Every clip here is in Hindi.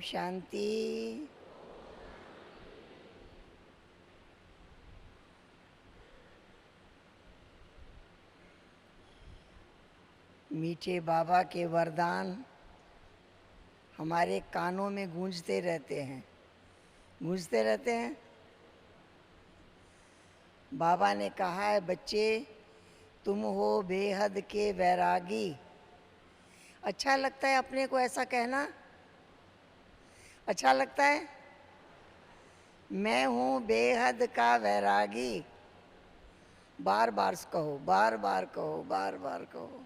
शांति। मीठे बाबा के वरदान हमारे कानों में गूंजते रहते हैं, गूंजते रहते हैं। बाबा ने कहा है, बच्चे तुम हो बेहद के वैरागी। अच्छा लगता है अपने को ऐसा कहना? अच्छा लगता है? मैं हूँ बेहद का वैरागी। बार बार कहो, बार बार कहो, बार बार कहो।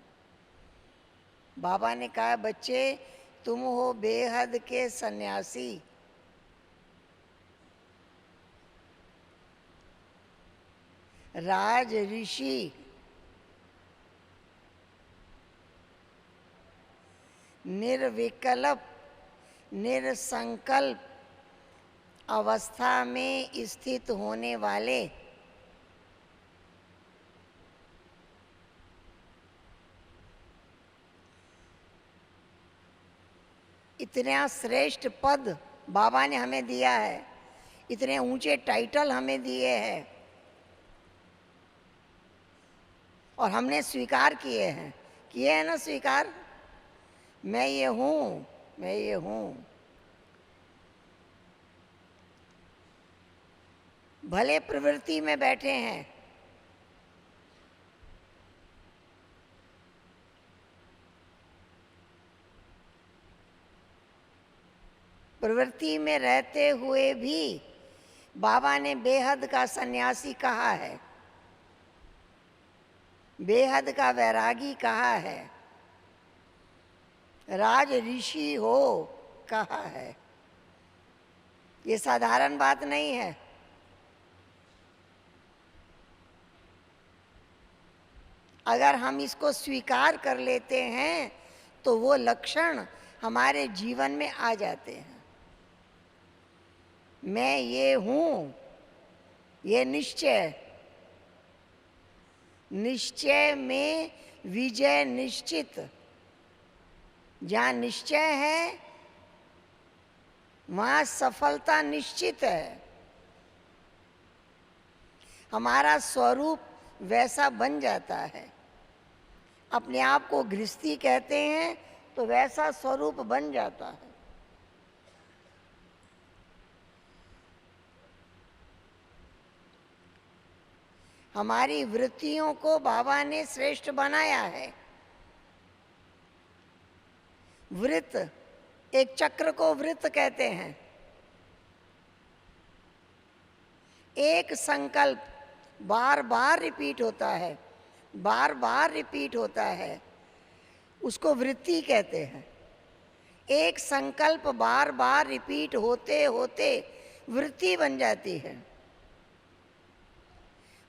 बाबा ने कहा, बच्चे तुम हो बेहद के सन्यासी। राज ऋषि, निर्विकल्प निरसंकल्प अवस्था में स्थित होने वाले इतना श्रेष्ठ पद बाबा ने हमें दिया है, इतने ऊंचे टाइटल हमें दिए हैं और हमने स्वीकार किए हैं। किए हैं ना स्वीकार? मैं ये हूँ, मैं ये हूँ। भले प्रवृत्ति में बैठे हैं, प्रवृत्ति में रहते हुए भी बाबा ने बेहद का सन्यासी कहा है, बेहद का वैरागी कहा है, राज ऋषि हो कहा है। ये साधारण बात नहीं है। अगर हम इसको स्वीकार कर लेते हैं तो वो लक्षण हमारे जीवन में आ जाते हैं। मैं ये हूँ, ये निश्चय, निश्चय में विजय निश्चित। जहाँ निश्चय है वहाँ सफलता निश्चित है। हमारा स्वरूप वैसा बन जाता है। अपने आप को गृहस्थी कहते हैं तो वैसा स्वरूप बन जाता है। हमारी वृत्तियों को बाबा ने श्रेष्ठ बनाया है। वृत्त, एक चक्र को वृत्त कहते हैं। एक संकल्प बार बार रिपीट होता है, बार बार रिपीट होता है, उसको वृत्ति कहते हैं। एक संकल्प बार बार रिपीट होते होते वृत्ति बन जाती है।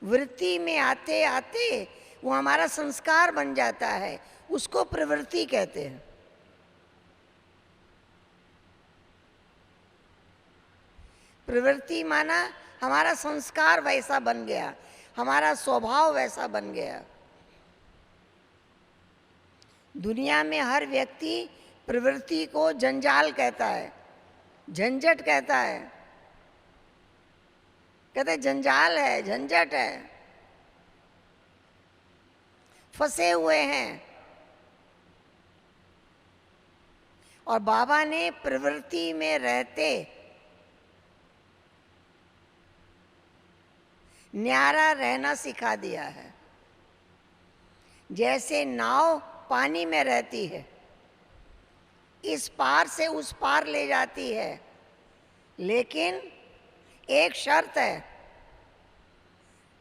वृत्ति में आते आते वो हमारा संस्कार बन जाता है, उसको प्रवृत्ति कहते हैं। प्रवृत्ति माना हमारा संस्कार वैसा बन गया, हमारा स्वभाव वैसा बन गया। दुनिया में हर व्यक्ति प्रवृत्ति को जंजाल कहता है, झंझट कहता है। कहते जंजाल है, झंझट है, फंसे हुए हैं। और बाबा ने प्रवृत्ति में रहते न्यारा रहना सिखा दिया है। जैसे नाव पानी में रहती है, इस पार से उस पार ले जाती है, लेकिन एक शर्त है,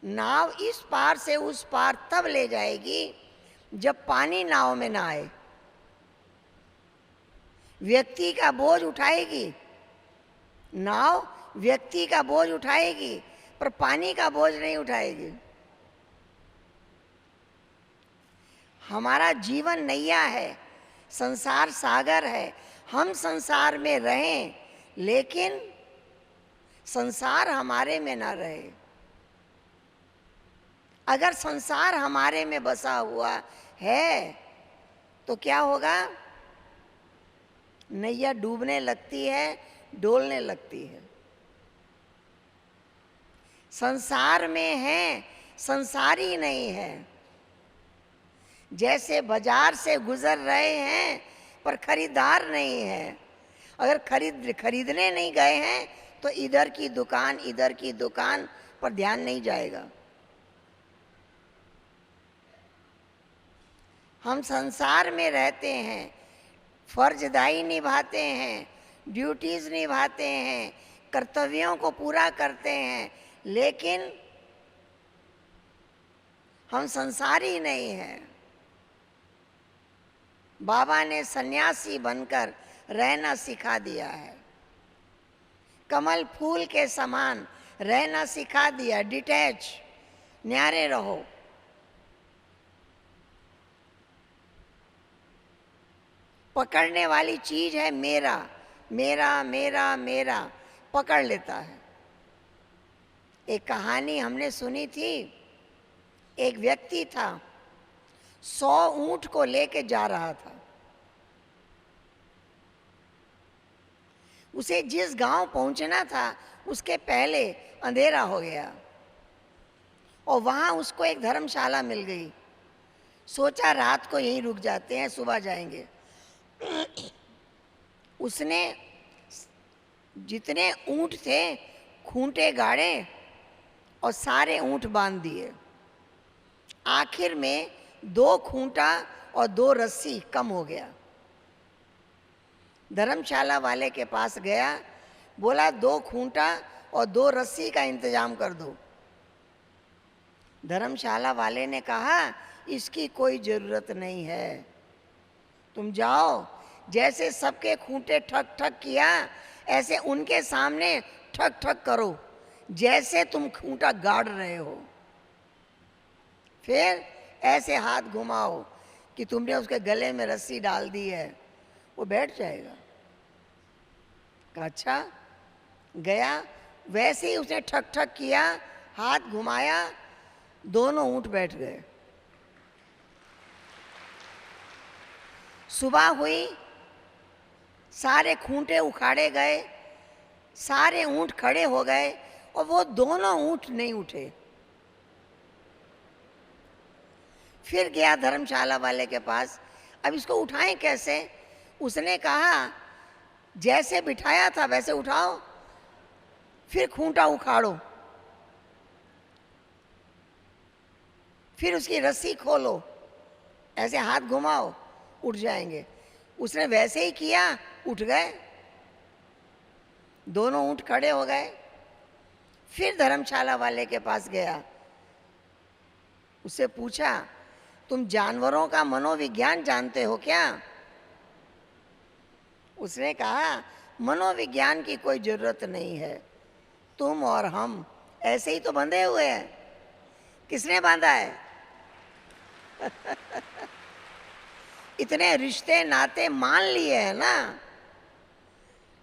नाव इस पार से उस पार तब ले जाएगी जब पानी नाव में ना आए। व्यक्ति का बोझ उठाएगी नाव, व्यक्ति का बोझ उठाएगी, पर पानी का बोझ नहीं उठाएगी। हमारा जीवन नैया है, संसार सागर है। हम संसार में रहें, लेकिन संसार हमारे में ना रहे। अगर संसार हमारे में बसा हुआ है तो क्या होगा? नैया डूबने लगती है, डोलने लगती है। संसार में है, संसारी नहीं है। जैसे बाजार से गुजर रहे हैं पर खरीदार नहीं है। अगर खरीदने नहीं गए हैं तो इधर की दुकान पर ध्यान नहीं जाएगा। हम संसार में रहते हैं, फर्जदाई निभाते हैं, ड्यूटीज निभाते हैं, कर्तव्यों को पूरा करते हैं, लेकिन हम संसारी नहीं हैं। बाबा ने सन्यासी बनकर रहना सिखा दिया है, कमल फूल के समान रहना सिखा दिया। डिटैच, न्यारे रहो। पकड़ने वाली चीज है मेरा, मेरा मेरा मेरा, पकड़ लेता है। एक कहानी हमने सुनी थी। एक व्यक्ति था, 100 ऊंट को लेके जा रहा था। उसे जिस गांव पहुंचना था उसके पहले अंधेरा हो गया और वहां उसको एक धर्मशाला मिल गई। सोचा रात को यहीं रुक जाते हैं, सुबह जाएंगे। उसने जितने ऊंट थे खूंटे गाड़े और सारे ऊंट बांध दिए। आखिर में 2 खूंटा और 2 रस्सी कम हो गया। धर्मशाला वाले के पास गया, बोला 2 खूंटा और 2 रस्सी का इंतजाम कर दो। धर्मशाला वाले ने कहा इसकी कोई ज़रूरत नहीं है, तुम जाओ, जैसे सबके खूंटे ठक ठक किया ऐसे उनके सामने ठक ठक करो, जैसे तुम खूंटा गाड़ रहे हो। फिर ऐसे हाथ घुमाओ कि तुमने उसके गले में रस्सी डाल दी है, वो बैठ जाएगा। कहा अच्छा। गया, वैसे ही उसने ठक ठक किया, हाथ घुमाया, दोनों ऊंट बैठ गए। सुबह हुई, सारे खूंटे उखाड़े गए, सारे ऊंट खड़े हो गए और वो दोनों ऊंट नहीं उठे। फिर गया धर्मशाला वाले के पास, अब इसको उठाएं कैसे? उसने कहा जैसे बिठाया था वैसे उठाओ, फिर खूंटा उखाड़ो, फिर उसकी रस्सी खोलो, ऐसे हाथ घुमाओ, उठ जाएंगे। उसने वैसे ही किया, उठ गए, दोनों ऊंट खड़े हो गए। फिर धर्मशाला वाले के पास गया, उससे पूछा तुम जानवरों का मनोविज्ञान जानते हो क्या? उसने कहा मनोविज्ञान की कोई जरूरत नहीं है, तुम और हम ऐसे ही तो बंधे हुए हैं। किसने बांधा है? इतने रिश्ते नाते मान लिए हैं ना,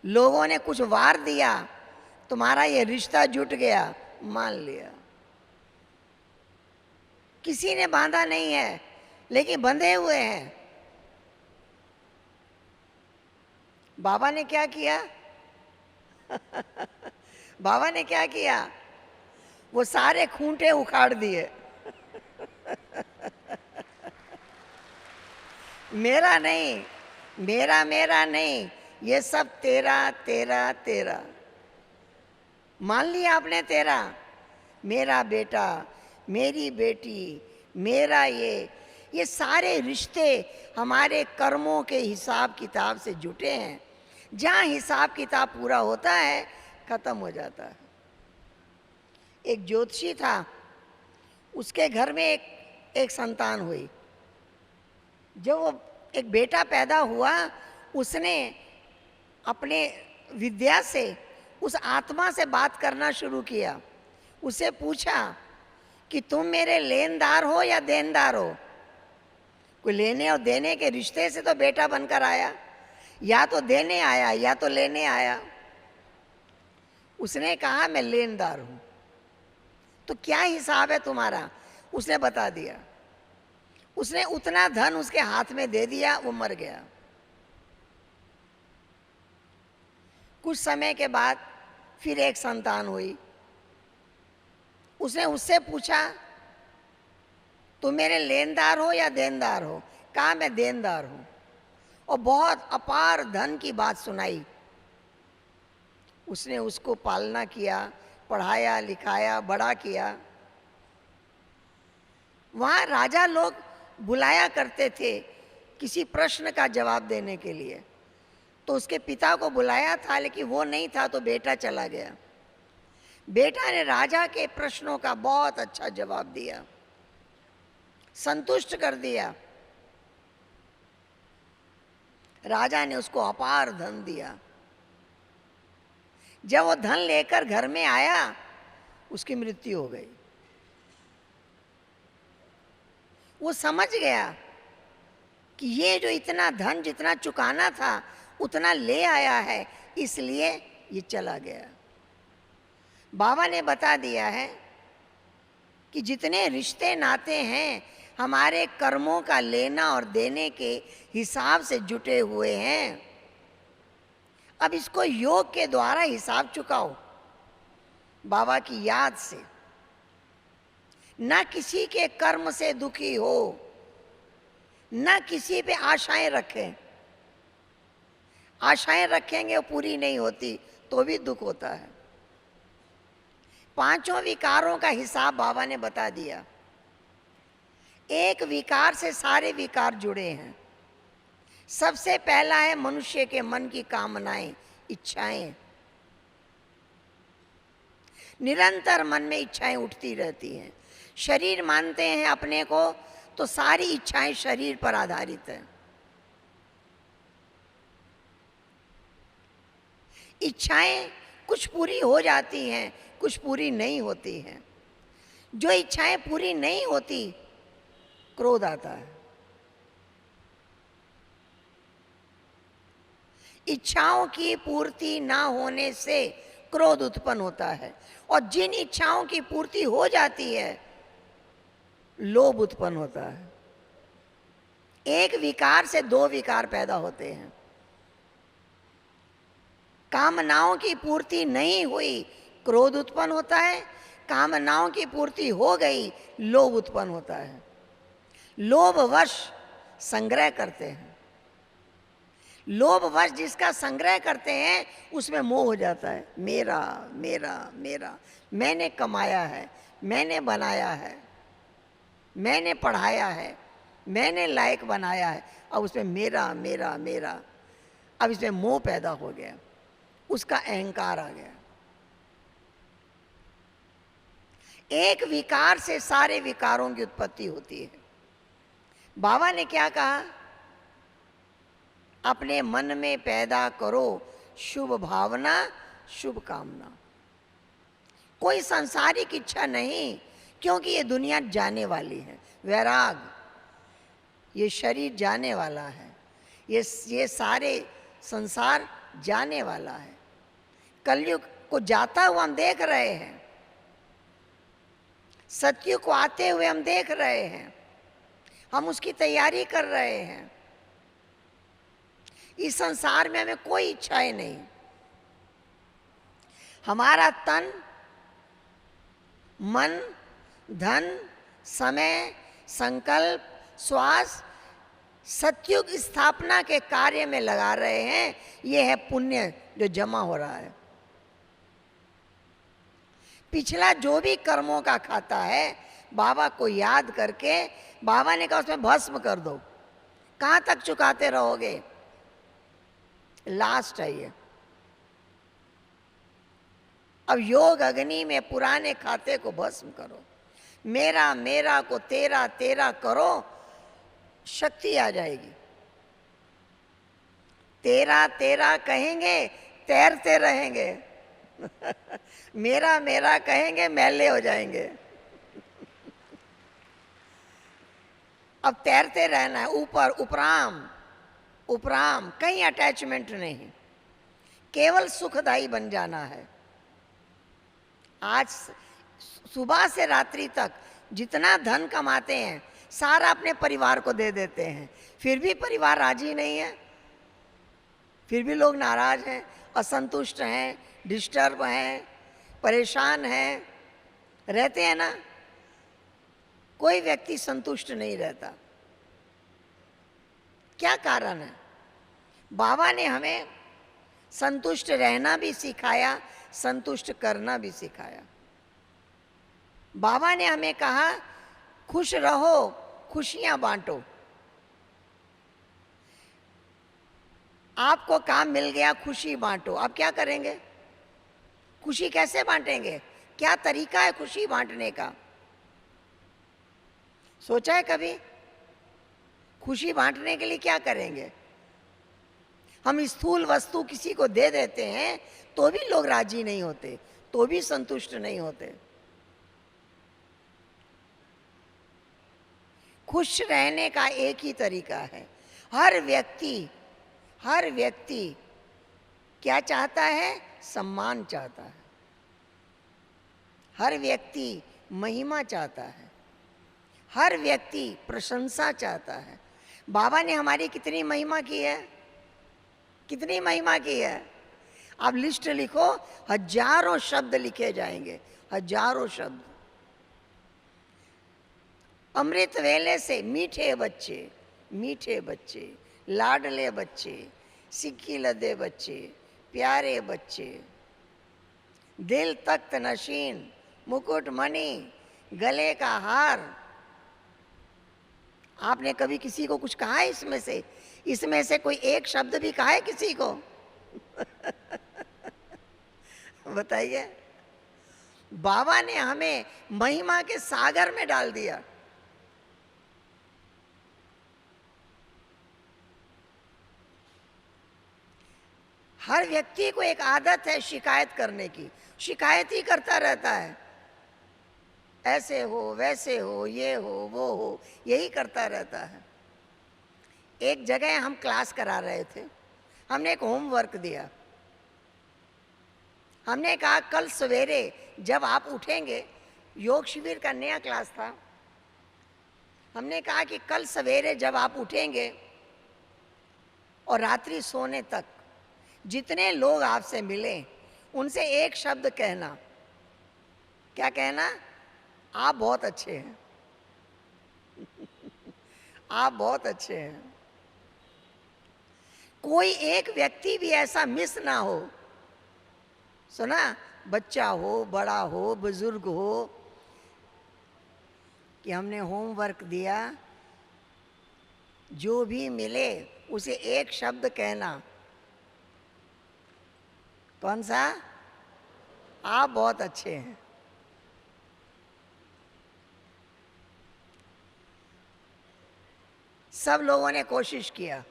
लोगों ने कुछ वार दिया, तुम्हारा ये रिश्ता जुट गया, मान लिया। किसी ने बांधा नहीं है, लेकिन बंधे हुए हैं। बाबा ने क्या किया? बाबा ने क्या किया? वो सारे खूंटे उखाड़ दिए। मेरा नहीं, मेरा मेरा नहीं, ये सब तेरा तेरा तेरा। मान लिया आपने तेरा, मेरा बेटा, मेरी बेटी, मेरा ये सारे रिश्ते हमारे कर्मों के हिसाब किताब से जुटे हैं। जहाँ हिसाब किताब पूरा होता है खत्म हो जाता है। एक ज्योतिषी था, उसके घर में एक संतान हुई। जब वो एक बेटा पैदा हुआ, उसने अपने विद्या से उस आत्मा से बात करना शुरू किया। उससे पूछा कि तुम मेरे लेनदार हो या देनदार हो? कोई लेने और देने के रिश्ते से तो बेटा बनकर आया, या तो देने आया या तो लेने आया। उसने कहा मैं लेनदार हूं। तो क्या हिसाब है तुम्हारा? उसने बता दिया। उसने उतना धन उसके हाथ में दे दिया, वो मर गया। कुछ समय के बाद फिर एक संतान हुई। उसने उससे पूछा, तुम मेरे लेनदार हो या देनदार हो? कहा मैं देनदार हूं। और बहुत अपार धन की बात सुनाई। उसने उसको पालना किया, पढ़ाया लिखाया, बड़ा किया। वहां राजा लोग बुलाया करते थे किसी प्रश्न का जवाब देने के लिए। तो उसके पिता को बुलाया था, लेकिन वो नहीं था, तो बेटा चला गया। बेटा ने राजा के प्रश्नों का बहुत अच्छा जवाब दिया, संतुष्ट कर दिया। राजा ने उसको अपार धन दिया। जब वो धन लेकर घर में आया, उसकी मृत्यु हो गई। वो समझ गया कि ये जो इतना धन जितना चुकाना था उतना ले आया है, इसलिए ये चला गया। बाबा ने बता दिया है कि जितने रिश्ते नाते हैं हमारे कर्मों का लेना और देने के हिसाब से जुटे हुए हैं। अब इसको योग के द्वारा हिसाब चुकाओ, बाबा की याद से। ना किसी के कर्म से दुखी हो, ना किसी पे आशाएं रखें। आशाएं रखेंगे वो पूरी नहीं होती तो भी दुख होता है। पांचों विकारों का हिसाब बाबा ने बता दिया। एक विकार से सारे विकार जुड़े हैं। सबसे पहला है मनुष्य के मन की कामनाएं, इच्छाएं। निरंतर मन में इच्छाएं उठती रहती हैं। शरीर मानते हैं अपने को, तो सारी इच्छाएं शरीर पर आधारित है। इच्छाएं कुछ पूरी हो जाती हैं, कुछ पूरी नहीं होती हैं। जो इच्छाएं पूरी नहीं होती, क्रोध आता है। इच्छाओं की पूर्ति ना होने से क्रोध उत्पन्न होता है, और जिन इच्छाओं की पूर्ति हो जाती है, लोभ उत्पन्न होता है। एक विकार से दो विकार पैदा होते हैं। कामनाओं की पूर्ति नहीं हुई, क्रोध उत्पन्न होता है। कामनाओं की पूर्ति हो गई, लोभ उत्पन्न होता है। लोभवश संग्रह करते हैं। लोभवश जिसका संग्रह करते हैं उसमें मोह हो जाता है। मेरा मेरा मेरा, मैंने कमाया है, मैंने बनाया है, मैंने पढ़ाया है, मैंने लायक बनाया है। अब उसमें मेरा मेरा मेरा, अब इसमें मोह पैदा हो गया, उसका अहंकार आ गया। एक विकार से सारे विकारों की उत्पत्ति होती है। बाबा ने क्या कहा? अपने मन में पैदा करो शुभ भावना, शुभ कामना। कोई सांसारिक इच्छा नहीं, क्योंकि ये दुनिया जाने वाली है। वैराग, ये शरीर जाने वाला है, ये सारे संसार जाने वाला है। कलयुग को जाता हुआ हम देख रहे हैं, सतयुग को आते हुए हम देख रहे हैं, हम उसकी तैयारी कर रहे हैं। इस संसार में हमें कोई इच्छाएं नहीं। हमारा तन, मन, धन, समय, संकल्प, श्वास सतयुग स्थापना के कार्य में लगा रहे हैं। यह है पुण्य जो जमा हो रहा है। पिछला जो भी कर्मों का खाता है, बाबा को याद करके, बाबा ने कहा उसमें भस्म कर दो। कहाँ तक चुकाते रहोगे? लास्ट है ये। अब योग अग्नि में पुराने खाते को भस्म करो। मेरा मेरा को तेरा तेरा करो, शक्ति आ जाएगी। तेरा तेरा कहेंगे, तैरते रहेंगे। मेरा मेरा कहेंगे, मैले हो जाएंगे। अब तैरते रहना है, ऊपर उपराम उपराम, कहीं अटैचमेंट नहीं, केवल सुखदायी बन जाना है। आज सुबह से रात्रि तक जितना धन कमाते हैं सारा अपने परिवार को दे देते हैं, फिर भी परिवार राजी नहीं है, फिर भी लोग नाराज हैं। असंतुष्ट हैं, डिस्टर्ब हैं, परेशान हैं, रहते हैं ना। कोई व्यक्ति संतुष्ट नहीं रहता। क्या कारण है? बाबा ने हमें संतुष्ट रहना भी सिखाया, संतुष्ट करना भी सिखाया। बाबा ने हमें कहा खुश रहो, खुशियां बांटो। आपको काम मिल गया, खुशी बांटो। आप क्या करेंगे? खुशी कैसे बांटेंगे? क्या तरीका है खुशी बांटने का? सोचा है कभी? खुशी बांटने के लिए क्या करेंगे? हम स्थूल वस्तु किसी को दे देते हैं तो भी लोग राजी नहीं होते, तो भी संतुष्ट नहीं होते। खुश रहने का एक ही तरीका है। हर व्यक्ति क्या चाहता है? सम्मान चाहता है। हर व्यक्ति महिमा चाहता है। हर व्यक्ति प्रशंसा चाहता है। बाबा ने हमारी कितनी महिमा की है, कितनी महिमा की है। आप लिस्ट लिखो, हजारों शब्द लिखे जाएंगे, हजारों शब्द। अमृत वेले से मीठे बच्चे, लाडले बच्चे, सिक्की लदे बच्चे, प्यारे बच्चे, दिल तख्त नशीन, मुकुट मणि, गले का हार। आपने कभी किसी को कुछ कहा है इसमें से कोई एक शब्द भी कहा है किसी को? बताइए। बाबा ने हमें महिमा के सागर में डाल दिया। हर व्यक्ति को एक आदत है शिकायत करने की, शिकायत ही करता रहता है। ऐसे हो, वैसे हो, ये हो, वो हो, यही करता रहता है। एक जगह हम क्लास करा रहे थे, हमने एक होमवर्क दिया। हमने कहा कल सवेरे जब आप उठेंगे, योग शिविर का नया क्लास था, हमने कहा कि कल सवेरे जब आप उठेंगे और रात्रि सोने तक जितने लोग आपसे मिले उनसे एक शब्द कहना। क्या कहना? आप बहुत अच्छे हैं। आप बहुत अच्छे हैं। कोई एक व्यक्ति भी ऐसा मिस ना हो। सुना? बच्चा हो, बड़ा हो, बुजुर्ग हो, कि हमने होमवर्क दिया, जो भी मिले उसे एक शब्द कहना। कौन सा? आप बहुत अच्छे हैं। सब लोगों ने कोशिश किया।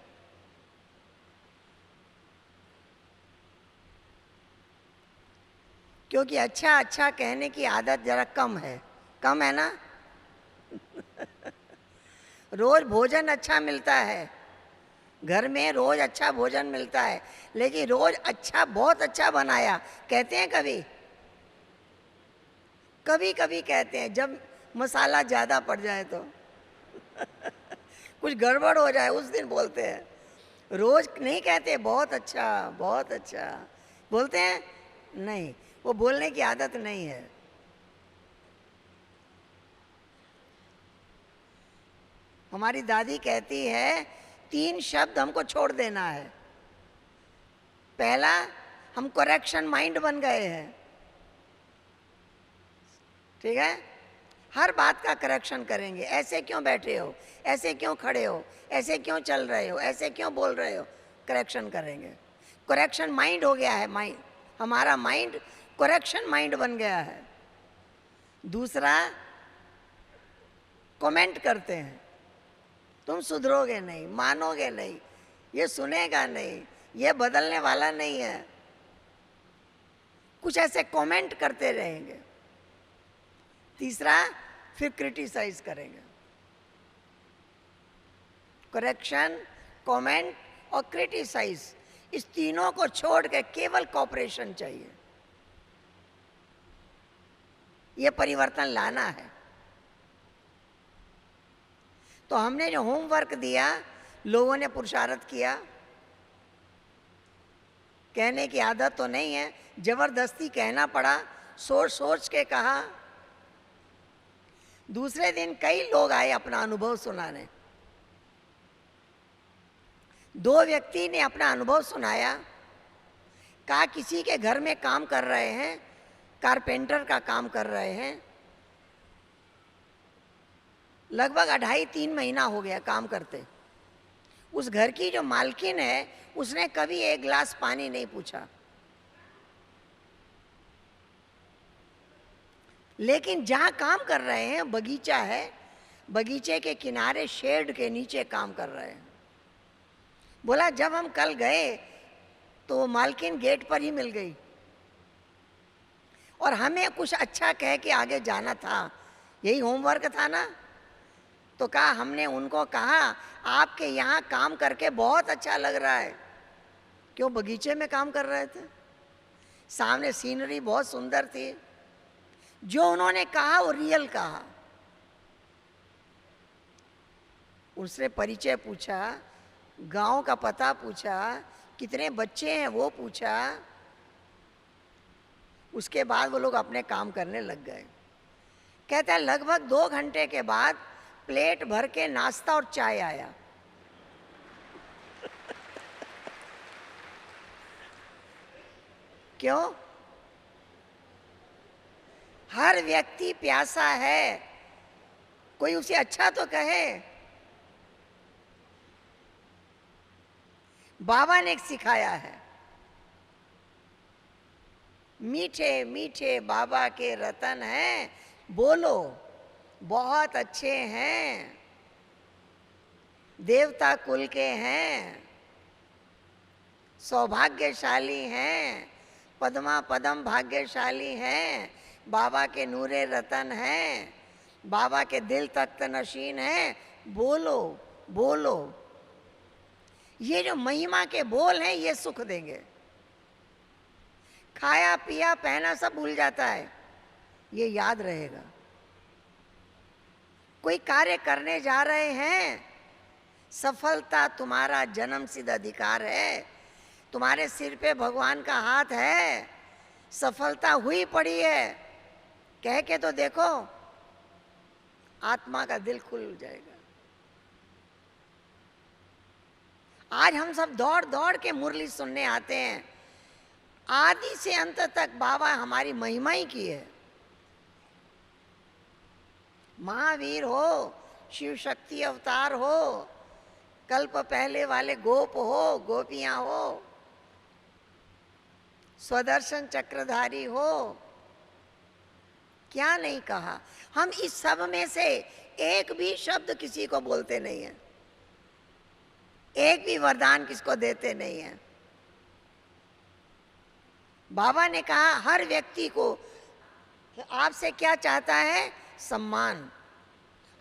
क्योंकि अच्छा अच्छा कहने की आदत जरा कम है ना। रोज भोजन अच्छा मिलता है, घर में रोज अच्छा भोजन मिलता है, लेकिन रोज अच्छा, बहुत अच्छा बनाया कहते हैं कभी? कभी कभी कहते हैं, जब मसाला ज़्यादा पड़ जाए तो कुछ गड़बड़ हो जाए उस दिन बोलते हैं। रोज नहीं कहते बहुत अच्छा, बहुत अच्छा बोलते हैं, नहीं, वो बोलने की आदत नहीं है। हमारी दादी कहती है 3 शब्द हमको छोड़ देना है। पहला, हम करेक्शन माइंड बन गए हैं। ठीक है? हर बात का करेक्शन करेंगे। ऐसे क्यों बैठे हो, ऐसे क्यों खड़े हो, ऐसे क्यों चल रहे हो, ऐसे क्यों बोल रहे हो, करेक्शन करेंगे। करेक्शन माइंड हो गया है। माइंड, हमारा माइंड करेक्शन माइंड बन गया है। दूसरा, कमेंट करते हैं, तुम सुधरोगे नहीं, मानोगे नहीं, ये सुनेगा नहीं, ये बदलने वाला नहीं है। कुछ ऐसे कमेंट करते रहेंगे। तीसरा, फिर क्रिटिसाइज करेंगे। करेक्शन, कमेंट और क्रिटिसाइज, इस तीनों को छोड़ के केवल कॉपरेशन चाहिए। ये परिवर्तन लाना है। तो हमने जो होमवर्क दिया, लोगों ने पुरुषार्थ किया, कहने की आदत तो नहीं है, जबरदस्ती कहना पड़ा, सोच सोच के कहा। दूसरे दिन कई लोग आए अपना अनुभव सुनाने। दो व्यक्ति ने अपना अनुभव सुनाया। कहा किसी के घर में काम कर रहे हैं, कारपेंटर का काम कर रहे हैं, लगभग 2.5-3 महीना हो गया काम करते। उस घर की जो मालकिन है उसने कभी एक गिलास पानी नहीं पूछा, लेकिन जहां काम कर रहे हैं बगीचा है, बगीचे के किनारे शेड के नीचे काम कर रहे हैं। बोला जब हम कल गए तो मालकिन गेट पर ही मिल गई और हमें कुछ अच्छा कह के आगे जाना था, यही होमवर्क था ना। तो कहा, हमने उनको कहा आपके यहाँ काम करके बहुत अच्छा लग रहा है। क्यों? बगीचे में काम कर रहे थे, सामने सीनरी बहुत सुंदर थी। जो उन्होंने कहा वो रियल कहा। उसने परिचय पूछा, गांव का पता पूछा, कितने बच्चे हैं वो पूछा। उसके बाद वो लोग अपने काम करने लग गए। कहता है लगभग 2 घंटे के बाद प्लेट भर के नाश्ता और चाय आया। क्यों? हर व्यक्ति प्यासा है, कोई उसे अच्छा तो कहे। बाबा ने सिखाया है, मीठे मीठे बाबा के रतन हैं, बोलो बहुत अच्छे हैं, देवता कुल के हैं, सौभाग्यशाली हैं, पद्मा पदम भाग्यशाली हैं, बाबा के नूरे रतन हैं, बाबा के दिल तख्त नशीन हैं, बोलो बोलो। ये जो महिमा के बोल हैं ये सुख देंगे। खाया पिया पहना सब भूल जाता है, ये याद रहेगा। कोई कार्य करने जा रहे हैं, सफलता तुम्हारा जन्म सिद्ध अधिकार है, तुम्हारे सिर पे भगवान का हाथ है, सफलता हुई पड़ी है, कह के तो देखो, आत्मा का दिल खुल जाएगा। आज हम सब दौड़ दौड़ के मुरली सुनने आते हैं, आदि से अंत तक बाबा हमारी महिमा ही की है। महावीर हो, शिव शक्ति अवतार हो, कल्प पहले वाले गोप हो, गोपियां हो, स्वदर्शन चक्रधारी हो, क्या नहीं कहा। हम इस सब में से एक भी शब्द किसी को बोलते नहीं है, एक भी वरदान किसको देते नहीं है। बाबा ने कहा हर व्यक्ति को आपसे क्या चाहता है? सम्मान।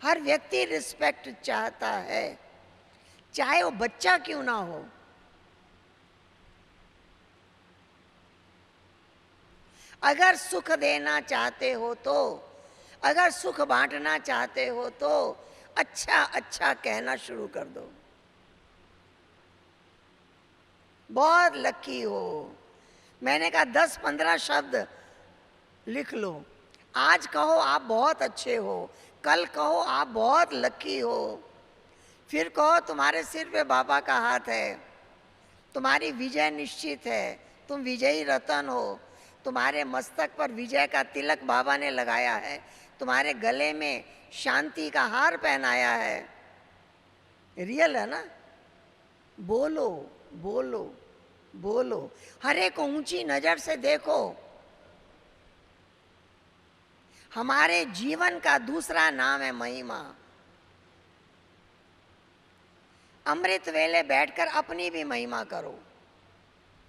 हर व्यक्ति रिस्पेक्ट चाहता है, चाहे वो बच्चा क्यों ना हो। अगर सुख देना चाहते हो तो, अगर सुख बांटना चाहते हो तो अच्छा अच्छा कहना शुरू कर दो। बहुत लकी हो। मैंने कहा 10-15 शब्द लिख लो। आज कहो आप बहुत अच्छे हो, कल कहो आप बहुत लकी हो, फिर कहो तुम्हारे सिर पे बाबा का हाथ है, तुम्हारी विजय निश्चित है, तुम विजयी रतन हो, तुम्हारे मस्तक पर विजय का तिलक बाबा ने लगाया है, तुम्हारे गले में शांति का हार पहनाया है। रियल है ना? बोलो बोलो बोलो, हर एक को ऊंची नजर से देखो। हमारे जीवन का दूसरा नाम है महिमा। अमृत वेले बैठकर अपनी भी महिमा करो।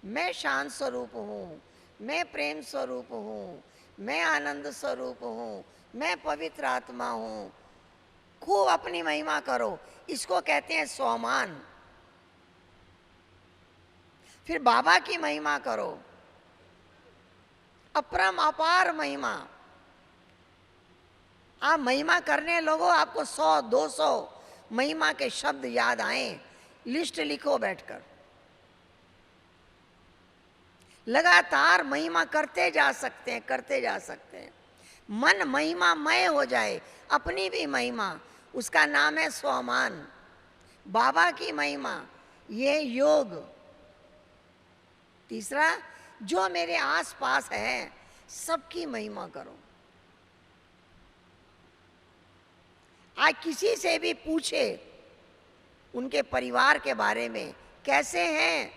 मैं शांत स्वरूप हूँ, मैं प्रेम स्वरूप हूँ, मैं आनंद स्वरूप हूँ, मैं पवित्र आत्मा हूँ। खूब अपनी महिमा करो, इसको कहते हैं स्वमान। फिर बाबा की महिमा करो, अपरम अपार महिमा। आप महिमा करने लगो, आपको 100-200 महिमा के शब्द याद आए। लिस्ट लिखो बैठकर। लगातार महिमा करते जा सकते हैं, करते जा सकते हैं। मन महिमामय हो जाए, अपनी भी महिमा, उसका नाम है स्वमान। बाबा की महिमा, ये योग। तीसरा, जो मेरे आसपास है सबकी महिमा करो। आज किसी से भी पूछे उनके परिवार के बारे में, कैसे हैं,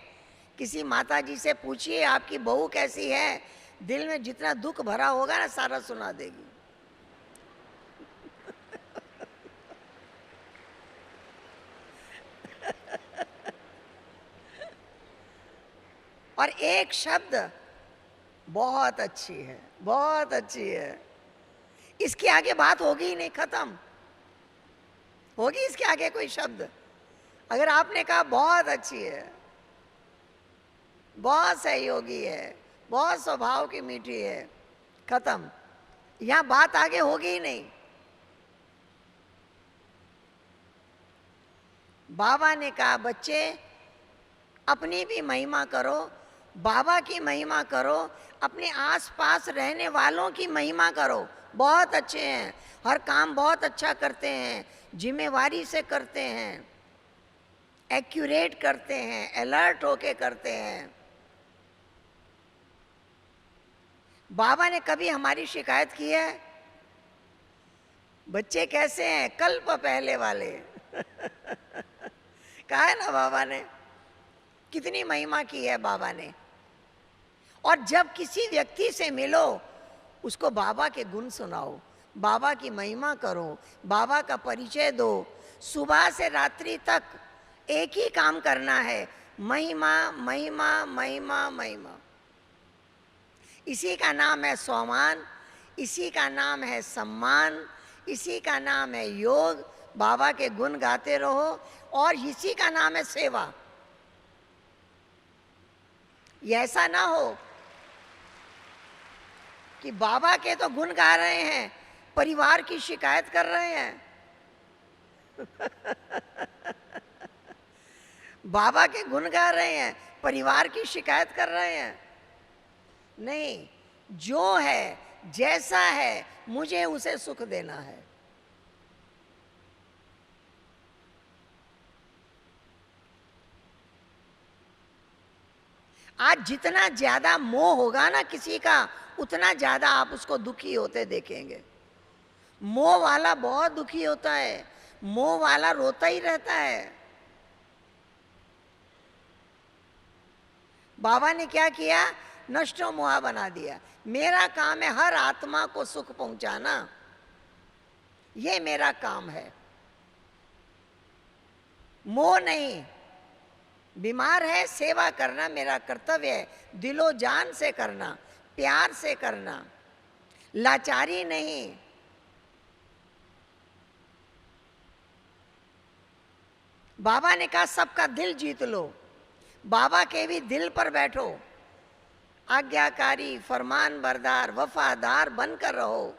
किसी माता जी से पूछिए आपकी बहू कैसी है, दिल में जितना दुख भरा होगा ना सारा सुना देगी। और एक शब्द, बहुत अच्छी है, बहुत अच्छी है, इसके आगे बात होगी ही नहीं, खत्म होगी इसके आगे कोई शब्द। अगर आपने कहा बहुत अच्छी है, बहुत सहयोगी है, बहुत स्वभाव की मीठी है, खत्म, यहां बात आगे होगी ही नहीं। बाबा ने कहा बच्चे अपनी भी महिमा करो, बाबा की महिमा करो, अपने आसपास रहने वालों की महिमा करो। बहुत अच्छे हैं, हर काम बहुत अच्छा करते हैं, जिम्मेवारी से करते हैं, एक्यूरेट करते हैं, अलर्ट होके करते हैं। बाबा ने कभी हमारी शिकायत की है? बच्चे कैसे हैं, कल्प पहले वाले कहा है ना बाबा ने, कितनी महिमा की है बाबा ने। और जब किसी व्यक्ति से मिलो उसको बाबा के गुण सुनाओ, बाबा की महिमा करो, बाबा का परिचय दो। सुबह से रात्रि तक एक ही काम करना है, महिमा महिमा महिमा महिमा। इसी का नाम है स्वमान, इसी का नाम है सम्मान, इसी का नाम है योग। बाबा के गुण गाते रहो और इसी का नाम है सेवा। ये ऐसा ना हो कि बाबा के तो गुण गा रहे हैं, परिवार की शिकायत कर रहे हैं बाबा के गुण गा रहे हैं, परिवार की शिकायत कर रहे हैं। नहीं, जो है जैसा है मुझे उसे सुख देना है। आज जितना ज्यादा मोह होगा ना किसी का, उतना ज्यादा आप उसको दुखी होते देखेंगे। मोह वाला बहुत दुखी होता है, मोह वाला रोता ही रहता है। बाबा ने क्या किया? नष्टो मोहा बना दिया। मेरा काम है हर आत्मा को सुख पहुंचाना, ये मेरा काम है, मोह नहीं। बीमार है, सेवा करना मेरा कर्तव्य है, दिलो जान से करना, प्यार से करना, लाचारी नहीं। बाबा ने कहा सबका दिल जीत लो, बाबा के भी दिल पर बैठो, आज्ञाकारी, फरमान बरदार, वफादार बनकर रहो।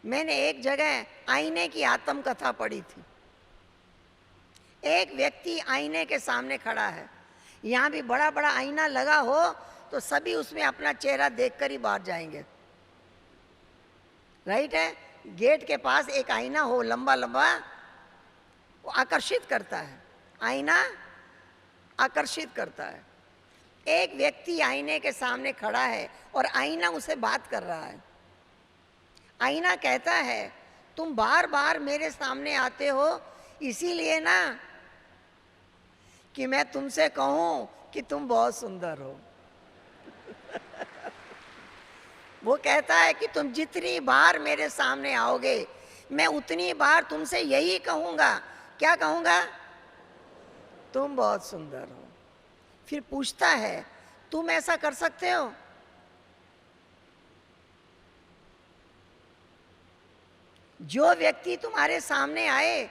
मैंने एक जगह आईने की आत्मकथा पढ़ी थी। एक व्यक्ति आईने के सामने खड़ा है, यहाँ भी बड़ा बड़ा आईना लगा हो तो सभी उसमें अपना चेहरा देखकर ही बाहर जाएंगे, राइट है। गेट के पास एक आईना हो लंबा लंबा, वो आकर्षित करता है, आईना आकर्षित करता है। एक व्यक्ति आईने के सामने खड़ा है और आईना उसे बात कर रहा है। आईना कहता है तुम बार बार मेरे सामने आते हो इसीलिए ना कि मैं तुमसे कहूं कि तुम बहुत सुंदर हो वो कहता है कि तुम जितनी बार मेरे सामने आओगे मैं उतनी बार तुमसे यही कहूंगा। क्या कहूंगा? तुम बहुत सुंदर हो। फिर पूछता है तुम ऐसा कर सकते हो? जो व्यक्ति तुम्हारे सामने आए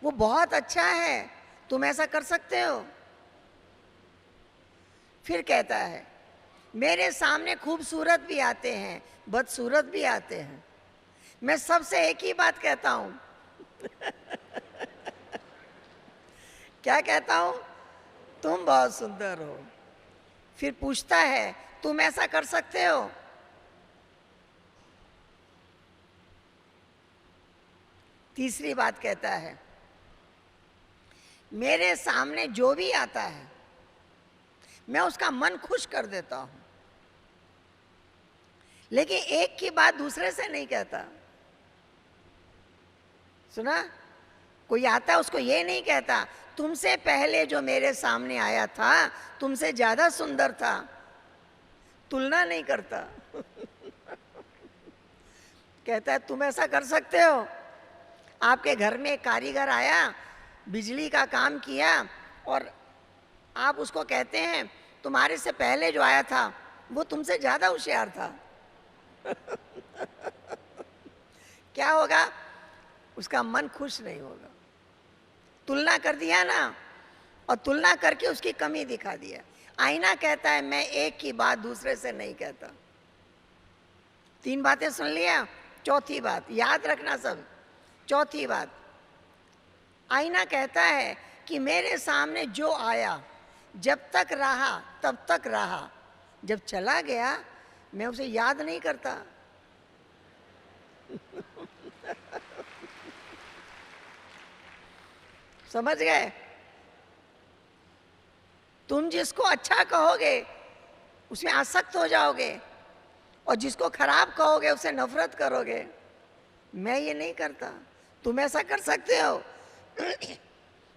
वो बहुत अच्छा है, तुम ऐसा कर सकते हो? फिर कहता है मेरे सामने खूबसूरत भी आते हैं, बदसूरत भी आते हैं, मैं सबसे एक ही बात कहता हूं क्या कहता हूं? तुम बहुत सुंदर हो। फिर पूछता है तुम ऐसा कर सकते हो? तीसरी बात कहता है मेरे सामने जो भी आता है मैं उसका मन खुश कर देता हूं, लेकिन एक की बात दूसरे से नहीं कहता। सुना? कोई आता है उसको ये नहीं कहता तुमसे पहले जो मेरे सामने आया था तुमसे ज्यादा सुंदर था, तुलना नहीं करता। कहता है तुम ऐसा कर सकते हो? आपके घर में एक कारीगर आया, बिजली का काम किया, और आप उसको कहते हैं तुम्हारे से पहले जो आया था वो तुमसे ज्यादा होशियार था। क्या होगा? उसका मन खुश नहीं होगा। तुलना कर दिया ना, और तुलना करके उसकी कमी दिखा दिया। आईना कहता है मैं एक की बात दूसरे से नहीं कहता। 3 बातें सुन लिया, चौथी बात याद रखना सब। चौथी बात, आईना कहता है कि मेरे सामने जो आया जब तक रहा तब तक रहा, जब चला गया मैं उसे याद नहीं करता। समझ गए? तुम जिसको अच्छा कहोगे उसमें आसक्त हो जाओगे, और जिसको खराब कहोगे उससे नफरत करोगे। मैं ये नहीं करता। तुम ऐसा कर सकते हो?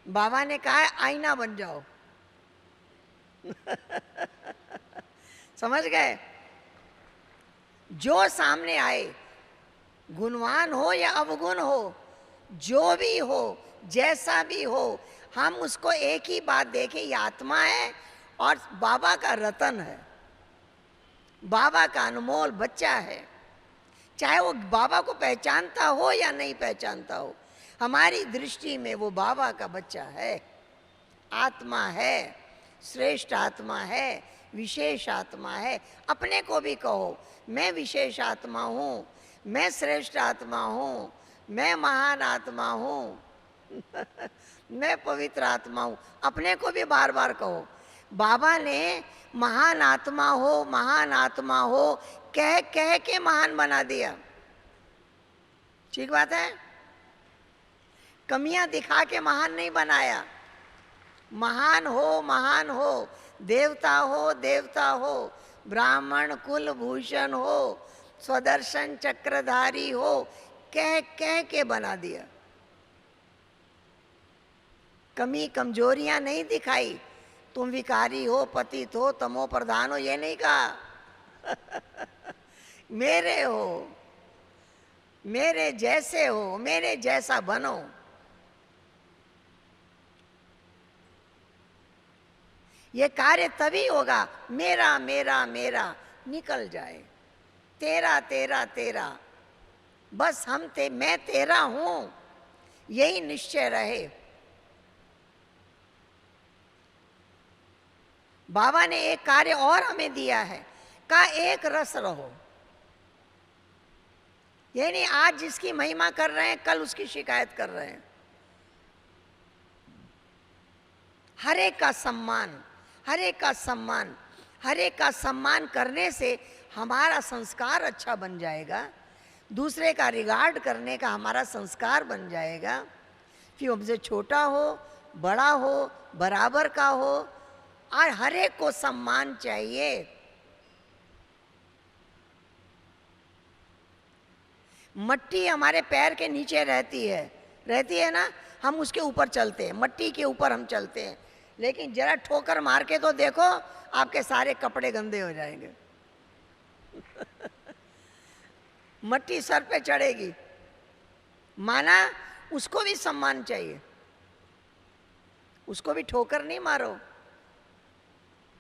बाबा ने कहा है आईना बन जाओ। समझ गए? जो सामने आए, गुणवान हो या अवगुण हो, जो भी हो, जैसा भी हो, हम उसको एक ही बात देखें, ये आत्मा है और बाबा का रतन है, बाबा का अनमोल बच्चा है। चाहे वो बाबा को पहचानता हो या नहीं पहचानता हो, हमारी दृष्टि में वो बाबा का बच्चा है, आत्मा है, श्रेष्ठ आत्मा है, विशेष आत्मा है। अपने को भी कहो मैं विशेष आत्मा हूँ, मैं श्रेष्ठ आत्मा हूँ, मैं महान आत्मा हूँ। मैं पवित्र आत्मा हूँ। अपने को भी बार बार कहो। बाबा ने महान आत्मा हो कह कह के महान बना दिया। ठीक बात है? कमियां दिखा के महान नहीं बनाया। महान हो, देवता हो, ब्राह्मण कुल भूषण हो, स्वदर्शन चक्रधारी हो, कह कह के बना दिया। कमी कमजोरियां नहीं दिखाई। तुम विकारी हो, पतित हो, तमो प्रधान हो, ये नहीं कहा। मेरे हो, मेरे जैसे हो, मेरे जैसा बनो। ये कार्य तभी होगा मेरा मेरा मेरा निकल जाए, तेरा तेरा तेरा, बस मैं तेरा हूं, यही निश्चय रहे। बाबा ने एक कार्य और हमें दिया है, का एक रस रहो। ये नहीं आज जिसकी महिमा कर रहे हैं कल उसकी शिकायत कर रहे हैं। हर एक का सम्मान, हर एक का सम्मान, हर एक का सम्मान करने से हमारा संस्कार अच्छा बन जाएगा। दूसरे का रिगार्ड करने का हमारा संस्कार बन जाएगा। फिर हमसे छोटा हो, बड़ा हो, बराबर का हो, और हर एक को सम्मान चाहिए। मट्टी हमारे पैर के नीचे रहती है ना, हम उसके ऊपर चलते हैं, मट्टी के ऊपर हम चलते हैं। लेकिन जरा ठोकर मार के तो देखो, आपके सारे कपड़े गंदे हो जाएंगे। मट्टी सर पे चढ़ेगी। माना उसको भी सम्मान चाहिए, उसको भी ठोकर नहीं मारो,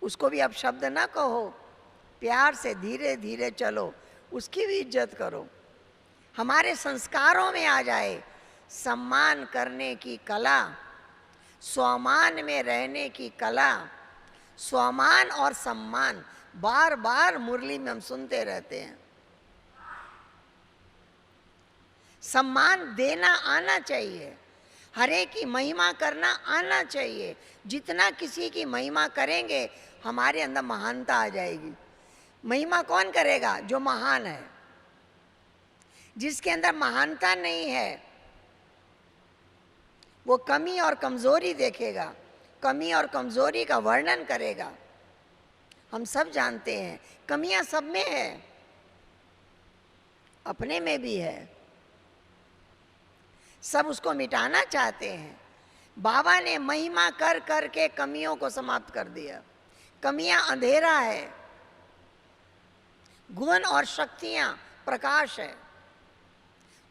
उसको भी अपशब्द ना कहो, प्यार से धीरे धीरे चलो, उसकी भी इज्जत करो। हमारे संस्कारों में आ जाए सम्मान करने की कला, स्वमान में रहने की कला। स्वमान और सम्मान बार बार मुरली में हम सुनते रहते हैं। सम्मान देना आना चाहिए। हर एक की महिमा करना आना चाहिए। जितना किसी की महिमा करेंगे हमारे अंदर महानता आ जाएगी। महिमा कौन करेगा? जो महान है। जिसके अंदर महानता नहीं है वो कमी और कमजोरी देखेगा, कमी और कमजोरी का वर्णन करेगा। हम सब जानते हैं कमियां सब में है, अपने में भी है। सब उसको मिटाना चाहते हैं। बाबा ने महिमा कर कर के कमियों को समाप्त कर दिया। कमियां अंधेरा है, गुण और शक्तियां प्रकाश है।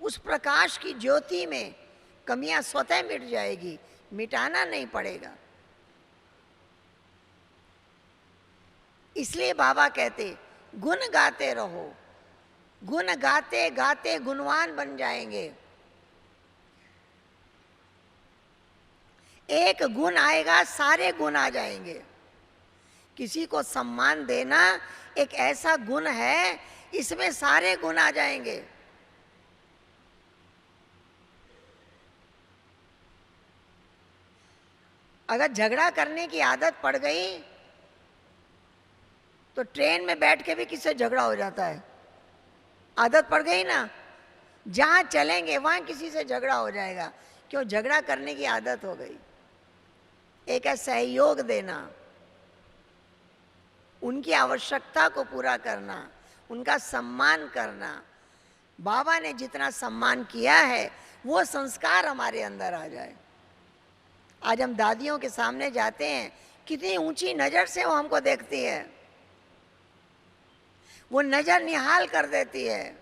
उस प्रकाश की ज्योति में कमियां स्वतः मिट जाएगी, मिटाना नहीं पड़ेगा। इसलिए बाबा कहते गुण गाते रहो। गुण गाते गाते गुणवान बन जाएंगे। एक गुण आएगा सारे गुण आ जाएंगे। किसी को सम्मान देना एक ऐसा गुण है, इसमें सारे गुण आ जाएंगे। अगर झगड़ा करने की आदत पड़ गई तो ट्रेन में बैठ के भी किससे झगड़ा हो जाता है। आदत पड़ गई ना, जहां चलेंगे वहां किसी से झगड़ा हो जाएगा। क्यों? झगड़ा करने की आदत हो गई। एक है सहयोग देना, उनकी आवश्यकता को पूरा करना, उनका सम्मान करना। बाबा ने जितना सम्मान किया है वो संस्कार हमारे अंदर आ जाए। आज हम दादियों के सामने जाते हैं, कितनी ऊंची नजर से वो हमको देखती है। वो नजर निहाल कर देती है,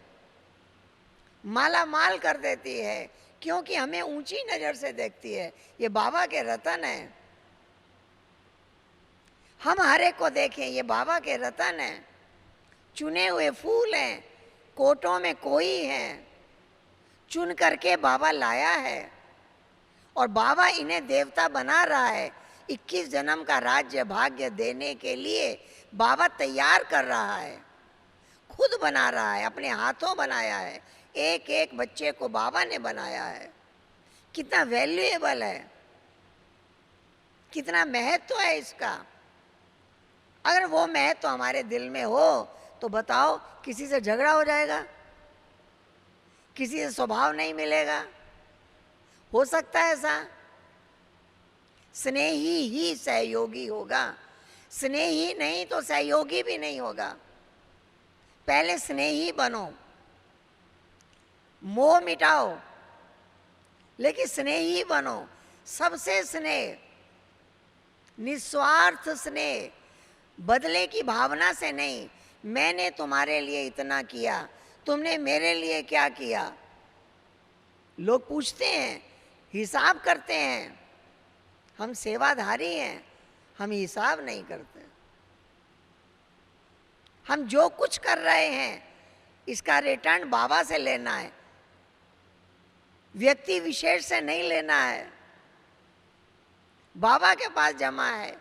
माला माल कर देती है, क्योंकि हमें ऊंची नजर से देखती है। ये बाबा के रतन है। हम हर एक को देखें, ये बाबा के रतन हैं। चुने हुए फूल हैं, कोटों में कोई है, चुन करके बाबा लाया है और बाबा इन्हें देवता बना रहा है। 21 जन्म का राज्य भाग्य देने के लिए बाबा तैयार कर रहा है, खुद बना रहा है, अपने हाथों बनाया है। एक एक बच्चे को बाबा ने बनाया है। कितना वैल्यूएबल है, कितना महत्व है इसका। अगर वो महत्व हमारे दिल में हो तो बताओ, किसी से झगड़ा हो जाएगा? किसी से स्वभाव नहीं मिलेगा? हो सकता है ऐसा? स्नेही ही सहयोगी होगा। स्नेही नहीं तो सहयोगी भी नहीं होगा। पहले स्नेही बनो, मोह मिटाओ, लेकिन स्नेही बनो। सबसे स्नेह, निस्वार्थ स्नेह, बदले की भावना से नहीं। मैंने तुम्हारे लिए इतना किया, तुमने मेरे लिए क्या किया? लोग पूछते हैं, हिसाब करते हैं। हम सेवाधारी हैं, हम हिसाब नहीं करते। हम जो कुछ कर रहे हैं इसका रिटर्न बाबा से लेना है, व्यक्ति विशेष से नहीं लेना है। बाबा के पास जमा है।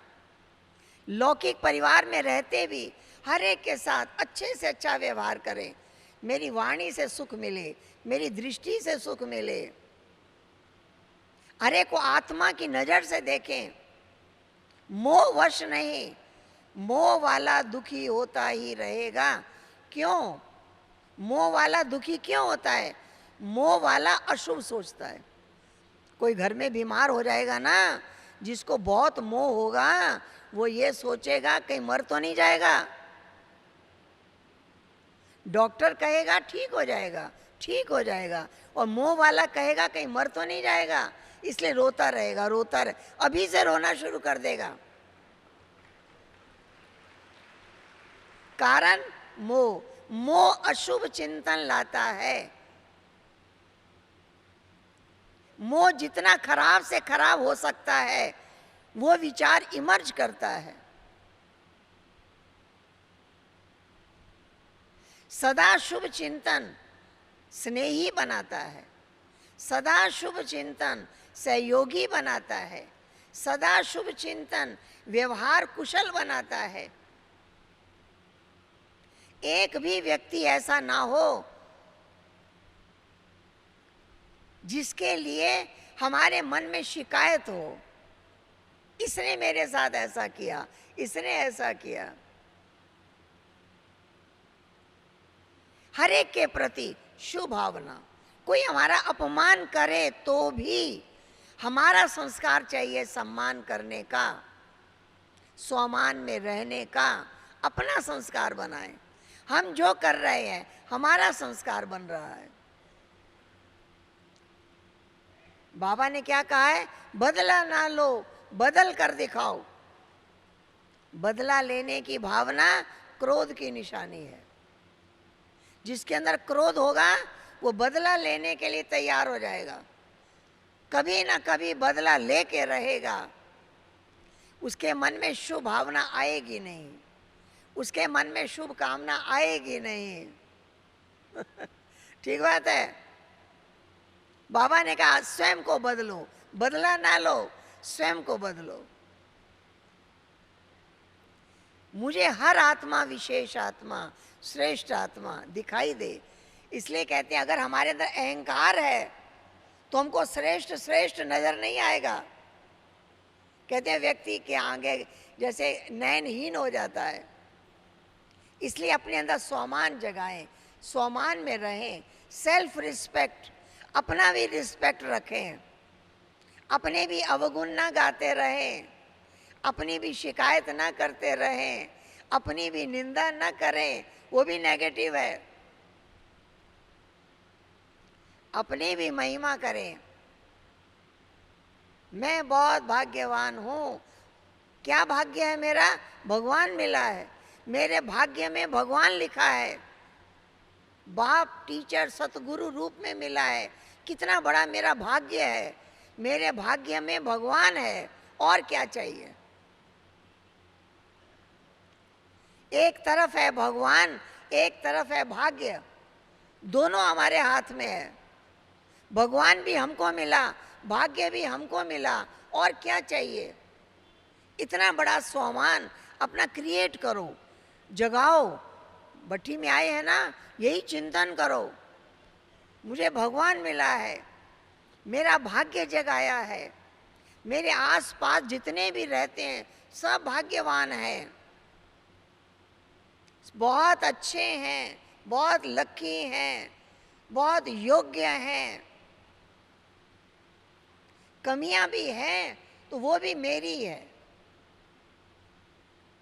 लौकिक परिवार में रहते भी हर एक के साथ अच्छे से अच्छा व्यवहार करें। मेरी वाणी से सुख मिले, मेरी दृष्टि से सुख मिले। हर एक को आत्मा की नजर से देखें, मोह वश नहीं। मोह वाला दुखी होता ही रहेगा। क्यों? मोह वाला दुखी क्यों होता है? मोह वाला अशुभ सोचता है। कोई घर में बीमार हो जाएगा ना, जिसको बहुत मोह होगा वो ये सोचेगा कहीं मर तो नहीं जाएगा। डॉक्टर कहेगा ठीक हो जाएगा, ठीक हो जाएगा, और मोह वाला कहेगा कहीं मर तो नहीं जाएगा, इसलिए रोता रहेगा, रोता रहे। अभी से रोना शुरू कर देगा। कारण मोह। मोह अशुभ चिंतन लाता है। मोह जितना खराब से खराब हो सकता है वो विचार इमर्ज करता है। सदा शुभ चिंतन स्नेही बनाता है। सदा शुभ चिंतन सहयोगी बनाता है। सदा शुभ चिंतन व्यवहार कुशल बनाता है। एक भी व्यक्ति ऐसा ना हो जिसके लिए हमारे मन में शिकायत हो, इसने मेरे साथ ऐसा किया, इसने ऐसा किया। हर एक के प्रति शुभ भावना। कोई हमारा अपमान करे तो भी हमारा संस्कार चाहिए सम्मान करने का, स्वामान में रहने का। अपना संस्कार बनाए। हम जो कर रहे हैं हमारा संस्कार बन रहा है। बाबा ने क्या कहा है? बदला ना लो, बदल कर दिखाओ। बदला लेने की भावना क्रोध की निशानी है। जिसके अंदर क्रोध होगा वो बदला लेने के लिए तैयार हो जाएगा, कभी ना कभी बदला लेके रहेगा। उसके मन में शुभ भावना आएगी नहीं, उसके मन में शुभ कामना आएगी नहीं। ठीक बात है। बाबा ने कहा स्वयं को बदलो, बदला ना लो, स्वयं को बदलो। मुझे हर आत्मा विशेष आत्मा, श्रेष्ठ आत्मा दिखाई दे। इसलिए कहते हैं अगर हमारे अंदर अहंकार है तो हमको श्रेष्ठ श्रेष्ठ नजर नहीं आएगा। कहते हैं व्यक्ति के आगे जैसे नयनहीन हो जाता है। इसलिए अपने अंदर स्वामान जगाएं, स्वामान में रहें, सेल्फ रिस्पेक्ट, अपना भी रिस्पेक्ट रखें, अपने भी अवगुण ना गाते रहें, अपनी भी शिकायत ना करते रहें, अपनी भी निंदा ना करें, वो भी नेगेटिव है। अपनी भी महिमा करें। मैं बहुत भाग्यवान हूँ। क्या भाग्य है मेरा? भगवान मिला है। मेरे भाग्य में भगवान लिखा है, बाप, टीचर, सतगुरु रूप में मिला है। कितना बड़ा मेरा भाग्य है। मेरे भाग्य में भगवान है, और क्या चाहिए? एक तरफ है भगवान, एक तरफ है भाग्य, दोनों हमारे हाथ में है। भगवान भी हमको मिला, भाग्य भी हमको मिला, और क्या चाहिए? इतना बड़ा स्वामान अपना क्रिएट करो, जगाओ। भट्टी में आए हैं ना, यही चिंतन करो, मुझे भगवान मिला है, मेरा भाग्य जगाया है, मेरे आसपास जितने भी रहते हैं सब भाग्यवान हैं, बहुत अच्छे हैं, बहुत लकी हैं, बहुत योग्य हैं। कमियां भी हैं तो वो भी मेरी है।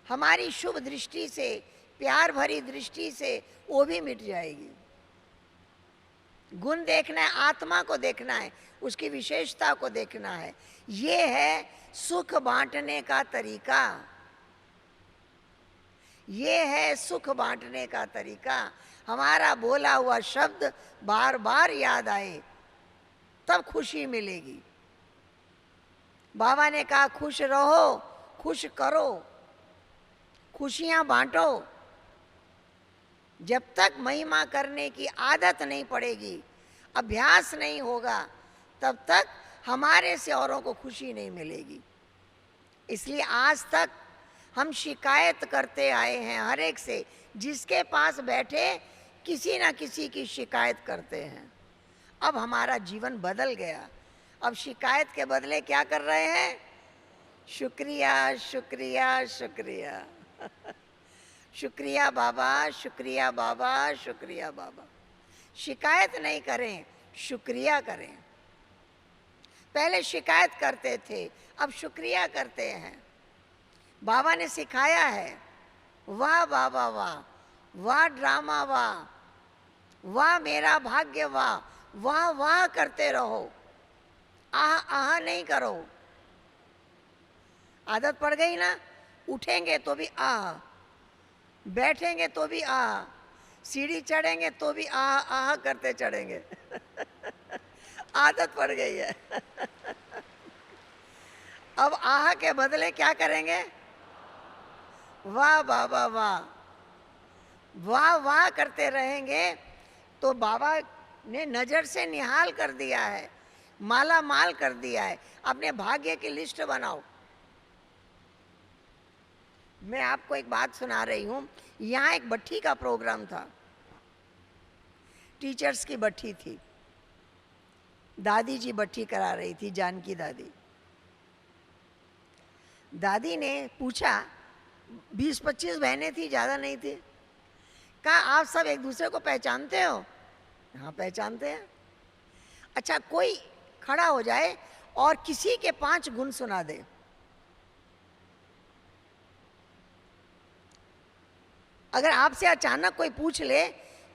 हमारी शुभ दृष्टि से, प्यार भरी दृष्टि से वो भी मिट जाएगी। गुण देखना है, आत्मा को देखना है, उसकी विशेषता को देखना है। ये है सुख बांटने का तरीका। ये है सुख बांटने का तरीका। हमारा बोला हुआ शब्द बार बार याद आए तब खुशी मिलेगी। बाबा ने कहा खुश रहो, खुश करो, खुशियां बांटो। जब तक महिमा करने की आदत नहीं पड़ेगी, अभ्यास नहीं होगा, तब तक हमारे से औरों को खुशी नहीं मिलेगी। इसलिए आज तक हम शिकायत करते आए हैं हर एक से, जिसके पास बैठे किसी ना किसी की शिकायत करते हैं। अब हमारा जीवन बदल गया। अब शिकायत के बदले क्या कर रहे हैं? शुक्रिया, शुक्रिया, शुक्रिया। शुक्रिया बाबा, शुक्रिया बाबा, शुक्रिया बाबा। शिकायत नहीं करें, शुक्रिया करें। पहले शिकायत करते थे, अब शुक्रिया करते हैं। बाबा ने सिखाया है, वाह बाबा वाह, वाह ड्रामा वाह, वाह मेरा भाग्य वाह, वाह वाह करते रहो, आह आह नहीं करो। आदत पड़ गई ना, उठेंगे तो भी आह, बैठेंगे तो भी आह, सीढ़ी चढ़ेंगे तो भी आह आह करते चढ़ेंगे। आदत पड़ गई है। अब आह के बदले क्या करेंगे? वाह बाबा वाह, वाह वाह करते रहेंगे तो बाबा ने नजर से निहाल कर दिया है, माला माल कर दिया है। अपने भाग्य की लिस्ट बनाओ। मैं आपको एक बात सुना रही हूँ। यहाँ एक भट्ठी का प्रोग्राम था, टीचर्स की भट्ठी थी। दादी जी भट्टी करा रही थी, जानकी दादी। दादी ने पूछा, 20-25 बहनें थी, ज़्यादा नहीं थी। कहा आप सब एक दूसरे को पहचानते हो? हाँ पहचानते हैं। अच्छा कोई खड़ा हो जाए और किसी के 5 गुण सुना दे। अगर आपसे अचानक कोई पूछ ले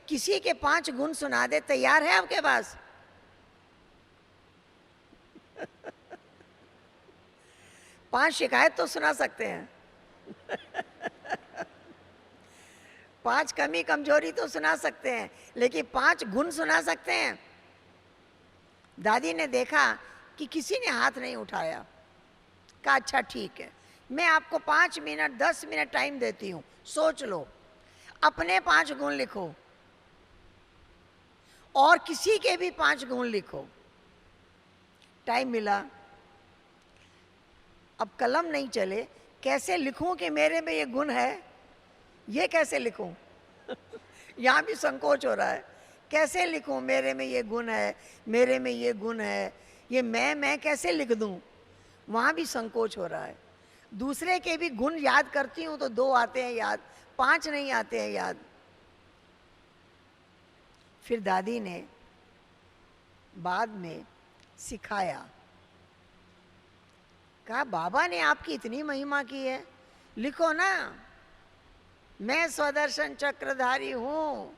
किसी के 5 गुण सुना दे, तैयार है आपके पास? 5 शिकायत तो सुना सकते हैं 5 कमी कमजोरी तो सुना सकते हैं, लेकिन 5 गुण सुना सकते हैं? दादी ने देखा कि किसी ने हाथ नहीं उठाया। कहा अच्छा ठीक है, मैं आपको 5 मिनट 10 मिनट टाइम देती हूँ, सोच लो, अपने 5 गुण लिखो और किसी के भी 5 गुण लिखो। टाइम मिला। अब कलम नहीं चले, कैसे लिखूं कि मेरे में ये गुण है? ये कैसे लिखूं? यहाँ भी संकोच हो रहा है। कैसे लिखूं मेरे में ये गुण है, मेरे में ये गुण है, ये मैं कैसे लिख दूं? वहाँ भी संकोच हो रहा है। दूसरे के भी गुण याद करती हूँ तो 2 आते हैं याद, 5 नहीं आते हैं याद। फिर दादी ने बाद में सिखाया, कहा बाबा ने आपकी इतनी महिमा की है, लिखो ना, मैं स्वदर्शन चक्रधारी हूँ,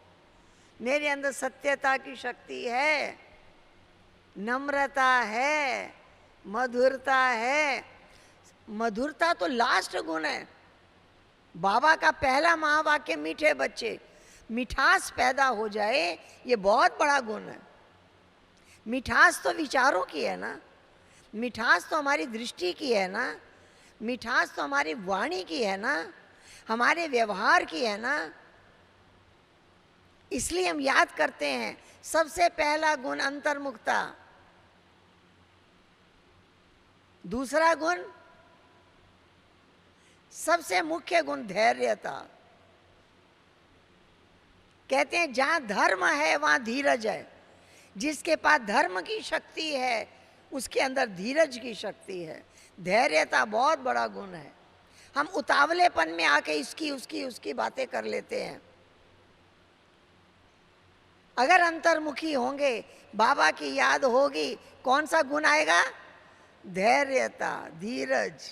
मेरे अंदर सत्यता की शक्ति है, नम्रता है, मधुरता है। मधुरता तो लास्ट गुण है। बाबा का पहला महावाक्य मीठे बच्चे, मिठास पैदा हो जाए, ये बहुत बड़ा गुण है। मिठास तो विचारों की है ना, मिठास तो हमारी दृष्टि की है ना, मिठास तो हमारी वाणी की है ना, हमारे व्यवहार की है ना। इसलिए हम याद करते हैं, सबसे पहला गुण अंतर्मुखता, दूसरा गुण, सबसे मुख्य गुण धैर्यता। कहते हैं जहां धर्म है वहां धीरज है। जिसके पास धर्म की शक्ति है उसके अंदर धीरज की शक्ति है। धैर्यता बहुत बड़ा गुण है। हम उतावलेपन में आके इसकी उसकी उसकी बातें कर लेते हैं। अगर अंतर्मुखी होंगे, बाबा की याद होगी, कौन सा गुण आएगा? धैर्यता, धीरज।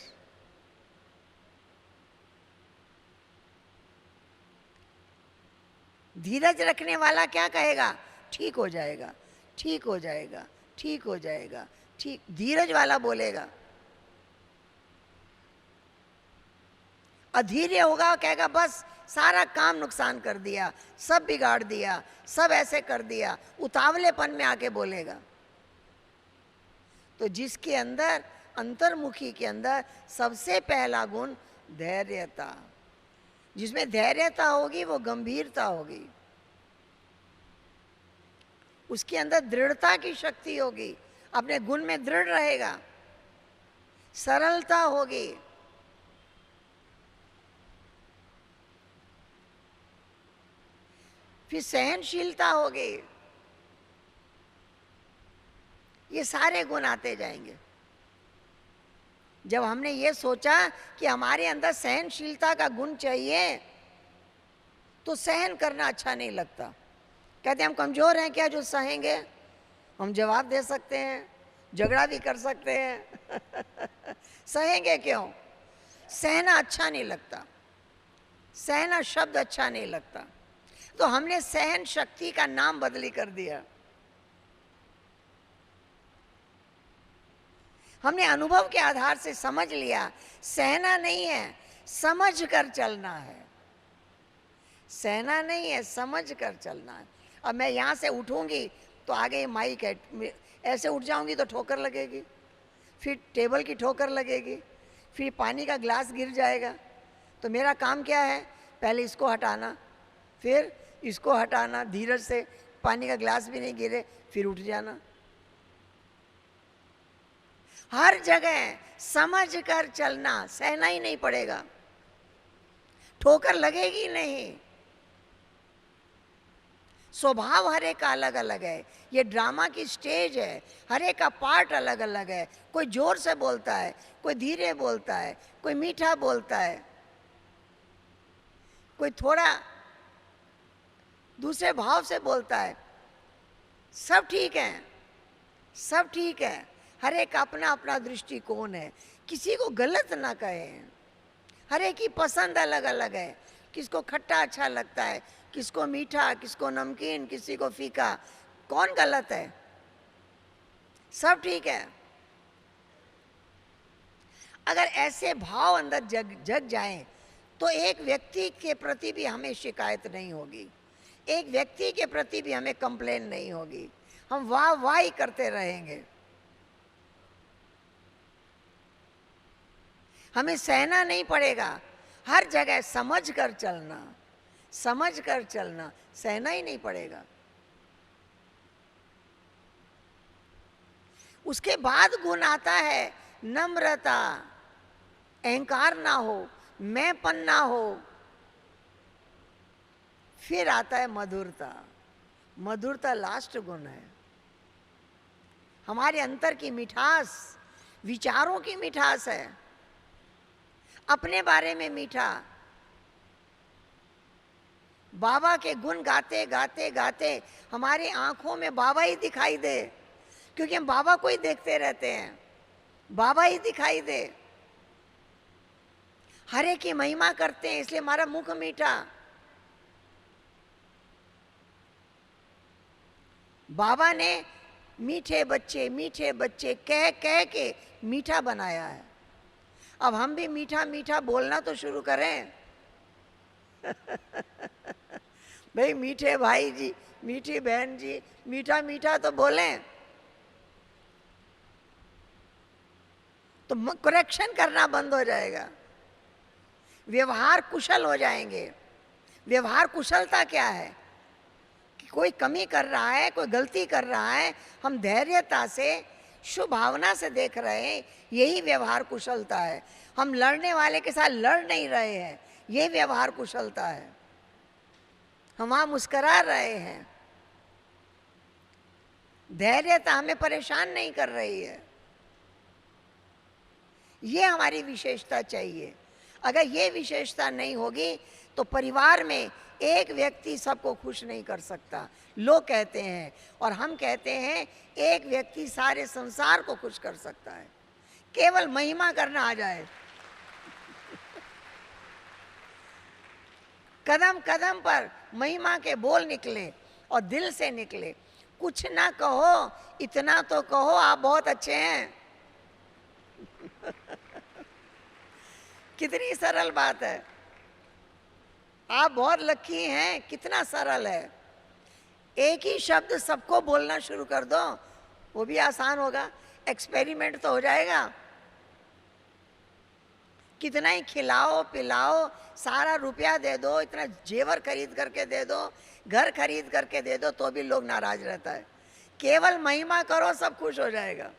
धीरज रखने वाला क्या कहेगा? ठीक हो जाएगा, ठीक हो जाएगा, ठीक हो जाएगा, ठीक। धीरज वाला बोलेगा। अधीर्य होगा, कहेगा बस सारा काम नुकसान कर दिया, सब बिगाड़ दिया, सब ऐसे कर दिया, उतावलेपन में आके बोलेगा। तो जिसके अंदर, अंतर्मुखी के अंदर सबसे पहला गुण धैर्यता, जिसमें धैर्यता होगी वो गंभीरता होगी, उसके अंदर दृढ़ता की शक्ति होगी, अपने गुण में दृढ़ रहेगा, सरलता होगी, फिर सहनशीलता होगी। ये सारे गुण आते जाएंगे। जब हमने ये सोचा कि हमारे अंदर सहनशीलता का गुण चाहिए, तो सहन करना अच्छा नहीं लगता। कहते हम कमज़ोर हैं क्या जो सहेंगे? हम जवाब दे सकते हैं, झगड़ा भी कर सकते हैं सहेंगे क्यों? सहना अच्छा नहीं लगता, सहना शब्द अच्छा नहीं लगता। तो हमने सहन शक्ति का नाम बदली कर दिया। हमने अनुभव के आधार से समझ लिया, सहना नहीं है, समझ कर चलना है। सहना नहीं है, समझ कर चलना है। अब मैं यहाँ से उठूंगी तो आगे माइक है, ऐसे उठ जाऊंगी तो ठोकर लगेगी, फिर टेबल की ठोकर लगेगी, फिर पानी का ग्लास गिर जाएगा। तो मेरा काम क्या है? पहले इसको हटाना, फिर इसको हटाना, धीरज से, पानी का ग्लास भी नहीं गिरे, फिर उठ जाना। हर जगह समझ कर चलना, सहना ही नहीं पड़ेगा, ठोकर लगेगी नहीं। स्वभाव हर एक का अलग अलग है। ये ड्रामा की स्टेज है, हर एक का पार्ट अलग अलग है। कोई जोर से बोलता है, कोई धीरे बोलता है, कोई मीठा बोलता है, कोई थोड़ा दूसरे भाव से बोलता है। सब ठीक है, सब ठीक है। हर एक का अपना अपना दृष्टिकोण है, किसी को गलत ना कहें। हर एक की पसंद अलग अलग है। किसको खट्टा अच्छा लगता है, किसको मीठा, किसको नमकीन, किसी को फीका। कौन गलत है? सब ठीक है। अगर ऐसे भाव अंदर जग जाएं तो एक व्यक्ति के प्रति भी हमें शिकायत नहीं होगी, एक व्यक्ति के प्रति भी हमें कंप्लेन नहीं होगी। हम वाह वाह ही करते रहेंगे। हमें सहना नहीं पड़ेगा। हर जगह समझ कर चलना, समझ कर चलना, सहना ही नहीं पड़ेगा। उसके बाद गुण आता है नम्रता, अहंकार ना हो, मैंपन ना हो। फिर आता है मधुरता। मधुरता लास्ट गुण है। हमारे अंतर की मिठास, विचारों की मिठास है, अपने बारे में मीठा। बाबा के गुण गाते गाते गाते हमारी आंखों में बाबा ही दिखाई दे, क्योंकि हम बाबा को ही देखते रहते हैं। बाबा ही दिखाई दे, हर एक की महिमा करते हैं, इसलिए हमारा मुख मीठा। बाबा ने मीठे बच्चे कह कह के मीठा बनाया है। अब हम भी मीठा मीठा बोलना तो शुरू करें। भाई मीठे भाई जी, मीठी बहन जी, मीठा मीठा तो बोलें। तो करेक्शन करना बंद हो जाएगा, व्यवहार कुशल हो जाएंगे। व्यवहार कुशलता क्या है? कि कोई कमी कर रहा है, कोई गलती कर रहा है, हम धैर्यता से, शुभ भावना से देख रहे हैं, यही व्यवहार कुशलता है। हम लड़ने वाले के साथ लड़ नहीं रहे हैं, यही व्यवहार कुशलता है। हम वहाँ मुस्करा रहे हैं, धैर्यता हमें परेशान नहीं कर रही है। ये हमारी विशेषता चाहिए। अगर ये विशेषता नहीं होगी तो परिवार में एक व्यक्ति सबको खुश नहीं कर सकता। लोग कहते हैं और हम कहते हैं एक व्यक्ति सारे संसार को खुश कर सकता है, केवल महिमा करना आ जाए। कदम कदम पर महिमा के बोल निकले और दिल से निकले। कुछ ना कहो, इतना तो कहो आप बहुत अच्छे हैं। कितनी सरल बात है। आप बहुत लकी हैं, कितना सरल है। एक ही शब्द सबको बोलना शुरू कर दो, वो भी आसान होगा, एक्सपेरिमेंट तो हो जाएगा। कितना ही खिलाओ पिलाओ, सारा रुपया दे दो, इतना जेवर खरीद करके दे दो, घर खरीद करके दे दो, तो भी लोग नाराज रहता है। केवल महिमा करो, सब खुश हो जाएगा।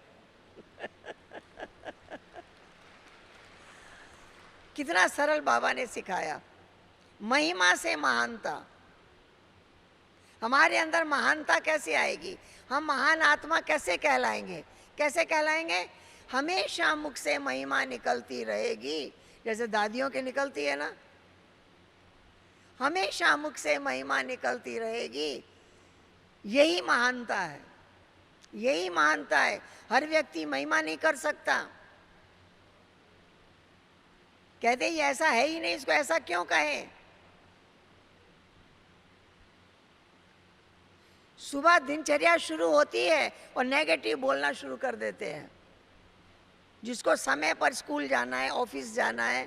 कितना सरल बाबा ने सिखाया। महिमा से महानता। हमारे अंदर महानता कैसे आएगी? हम महान आत्मा कैसे कहलाएंगे? कैसे कहलाएंगे? हमेशा मुख से महिमा निकलती रहेगी, जैसे दादियों के निकलती है ना। हमेशा मुख से महिमा निकलती रहेगी। यही महानता है, यही महानता है। हर व्यक्ति महिमा नहीं कर सकता। कहते ये ऐसा है ही नहीं, इसको ऐसा क्यों कहें? सुबह दिनचर्या शुरू होती है और नेगेटिव बोलना शुरू कर देते हैं। जिसको समय पर स्कूल जाना है, ऑफिस जाना है,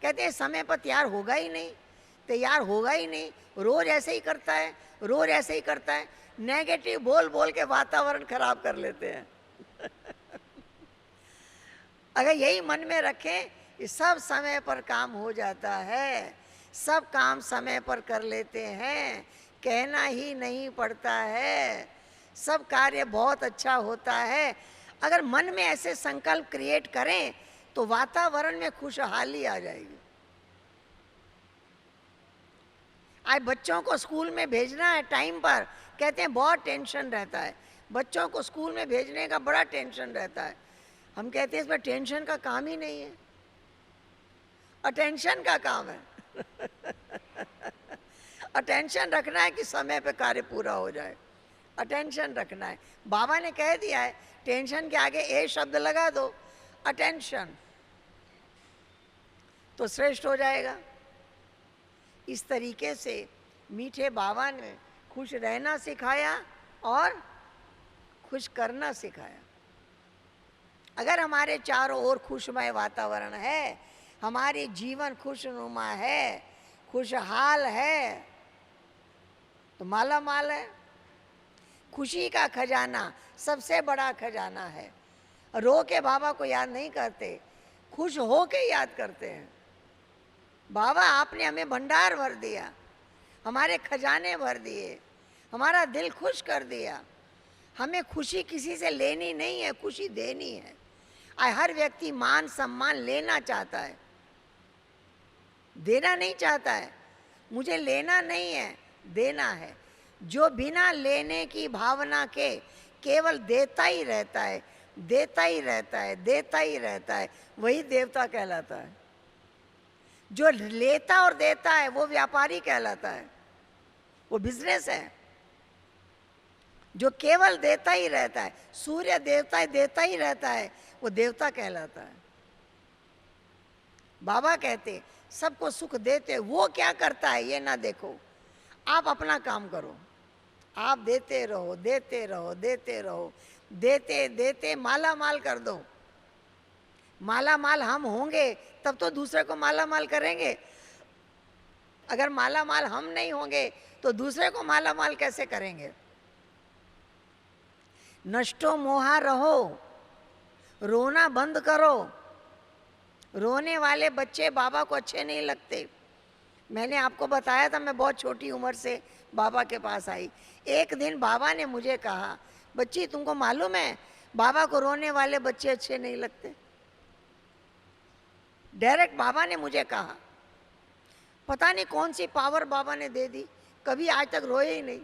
कहते हैं समय पर तैयार होगा ही नहीं, तैयार होगा ही नहीं, रोज ऐसे ही करता है, रोज ऐसे ही करता है। नेगेटिव बोल बोल के वातावरण खराब कर लेते हैं। अगर यही मन में रखें कि सब समय पर काम हो जाता है, सब काम समय पर कर लेते हैं, कहना ही नहीं पड़ता है, सब कार्य बहुत अच्छा होता है। अगर मन में ऐसे संकल्प क्रिएट करें तो वातावरण में खुशहाली आ जाएगी। आज बच्चों को स्कूल में भेजना है टाइम पर, कहते हैं बहुत टेंशन रहता है, बच्चों को स्कूल में भेजने का बड़ा टेंशन रहता है। हम कहते हैं इसमें टेंशन का काम ही नहीं है, अटेंशन का काम है। अटेंशन रखना है कि समय पे कार्य पूरा हो जाए, अटेंशन रखना है। बाबा ने कह दिया है टेंशन के आगे ए शब्द लगा दो, अटेंशन, तो श्रेष्ठ हो जाएगा। इस तरीके से मीठे बाबा ने खुश रहना सिखाया और खुश करना सिखाया। अगर हमारे चारों ओर खुशमय वातावरण है, हमारे जीवन खुशनुमा है, खुशहाल है, तो माला माल है। खुशी का खजाना सबसे बड़ा खजाना है। रो के बाबा को याद नहीं करते, खुश हो के याद करते हैं। बाबा आपने हमें भंडार भर दिया, हमारे खजाने भर दिए, हमारा दिल खुश कर दिया। हमें खुशी किसी से लेनी नहीं है, खुशी देनी है। हर व्यक्ति मान सम्मान लेना चाहता है, देना नहीं चाहता है। मुझे लेना नहीं है, देना है। जो बिना लेने की भावना के केवल देता ही रहता है, देता ही रहता है, देता ही रहता है, वही देवता कहलाता है। जो लेता और देता है वो व्यापारी कहलाता है, वो बिजनेस है। जो केवल देता ही रहता है, सूर्य देवता है, देता ही रहता है, वो देवता कहलाता है। बाबा कहते सबको सुख देते, वो क्या करता है ये ना देखो, आप अपना काम करो। आप देते रहो, देते रहो, देते रहो, देते देते माला माल कर दो। माला माल हम होंगे तब तो दूसरे को माला माल करेंगे। अगर माला माल हम नहीं होंगे तो दूसरे को माला माल कैसे करेंगे? नष्टो मोहा रहो, रोना बंद करो। रोने वाले बच्चे बाबा को अच्छे नहीं लगते। मैंने आपको बताया था मैं बहुत छोटी उम्र से बाबा के पास आई। एक दिन बाबा ने मुझे कहा, बच्ची तुमको मालूम है बाबा को रोने वाले बच्चे अच्छे नहीं लगते। डायरेक्ट बाबा ने मुझे कहा। पता नहीं कौन सी पावर बाबा ने दे दी, कभी आज तक रोए ही नहीं।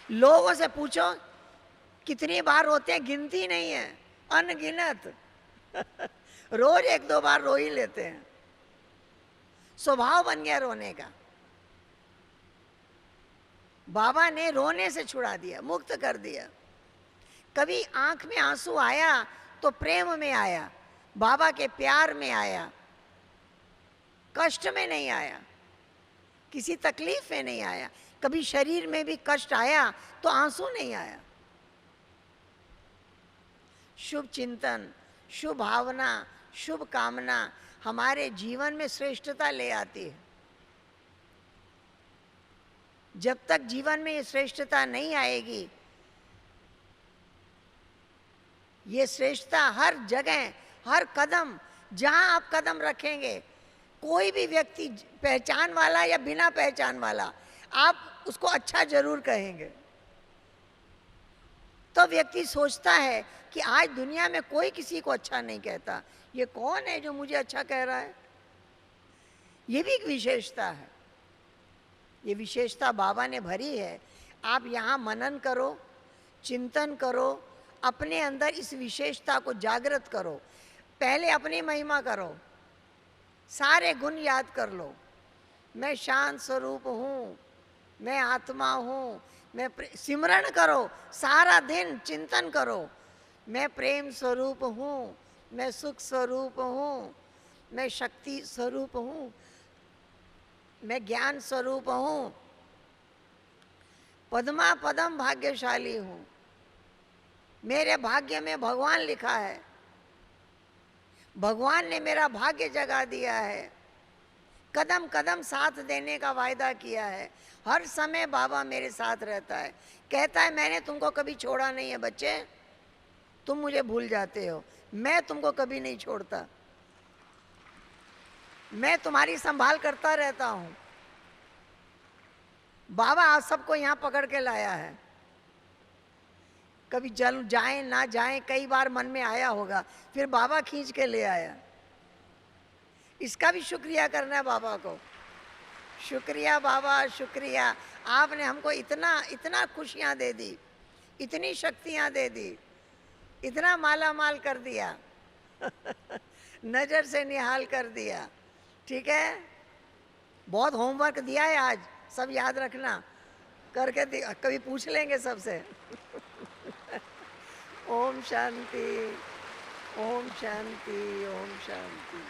लोगों से पूछो कितनी बार रोते हैं, गिनती नहीं है, अनगिनत। रोज एक दो बार रो ही लेते हैं, स्वभाव बन गया रोने का। बाबा ने रोने से छुड़ा दिया, मुक्त कर दिया। कभी आंख में आंसू आया तो प्रेम में आया, बाबा के प्यार में आया, कष्ट में नहीं आया, किसी तकलीफ में नहीं आया। कभी शरीर में भी कष्ट आया तो आंसू नहीं आया। शुभ चिंतन, शुभ भावना, शुभ कामना हमारे जीवन में श्रेष्ठता ले आती है। जब तक जीवन में ये श्रेष्ठता नहीं आएगी, ये श्रेष्ठता हर जगह, हर कदम, जहां आप कदम रखेंगे, कोई भी व्यक्ति पहचान वाला या बिना पहचान वाला, आप उसको अच्छा जरूर कहेंगे। तो व्यक्ति सोचता है कि आज दुनिया में कोई किसी को अच्छा नहीं कहता, ये कौन है जो मुझे अच्छा कह रहा है? ये भी एक विशेषता है। ये विशेषता बाबा ने भरी है। आप यहाँ मनन करो, चिंतन करो, अपने अंदर इस विशेषता को जागृत करो। पहले अपनी महिमा करो, सारे गुण याद कर लो। मैं शांत स्वरूप हूँ, मैं आत्मा हूँ, मैं सिमरण करो, सारा दिन चिंतन करो। मैं प्रेम स्वरूप हूँ, मैं सुख स्वरूप हूँ, मैं शक्ति स्वरूप हूँ, मैं ज्ञान स्वरूप हूँ, पद्मा पदम भाग्यशाली हूँ, मेरे भाग्य में भगवान लिखा है, भगवान ने मेरा भाग्य जगा दिया है, कदम कदम साथ देने का वायदा किया है। हर समय बाबा मेरे साथ रहता है, कहता है मैंने तुमको कभी छोड़ा नहीं है बच्चे, तुम मुझे भूल जाते हो, मैं तुमको कभी नहीं छोड़ता, मैं तुम्हारी संभाल करता रहता हूँ। बाबा आप सबको यहाँ पकड़ के लाया है। कभी जल जाए ना जाए, कई बार मन में आया होगा, फिर बाबा खींच के ले आया। इसका भी शुक्रिया करना है बाबा को। शुक्रिया बाबा, शुक्रिया, आपने हमको इतना इतना खुशियाँ दे दी, इतनी शक्तियाँ दे दी, इतना माला माल कर दिया नज़र से निहाल कर दिया। ठीक है, बहुत होमवर्क दिया है आज, सब याद रखना, करके कभी पूछ लेंगे सबसे ओम शांति, ओम शांति, ओम शांति।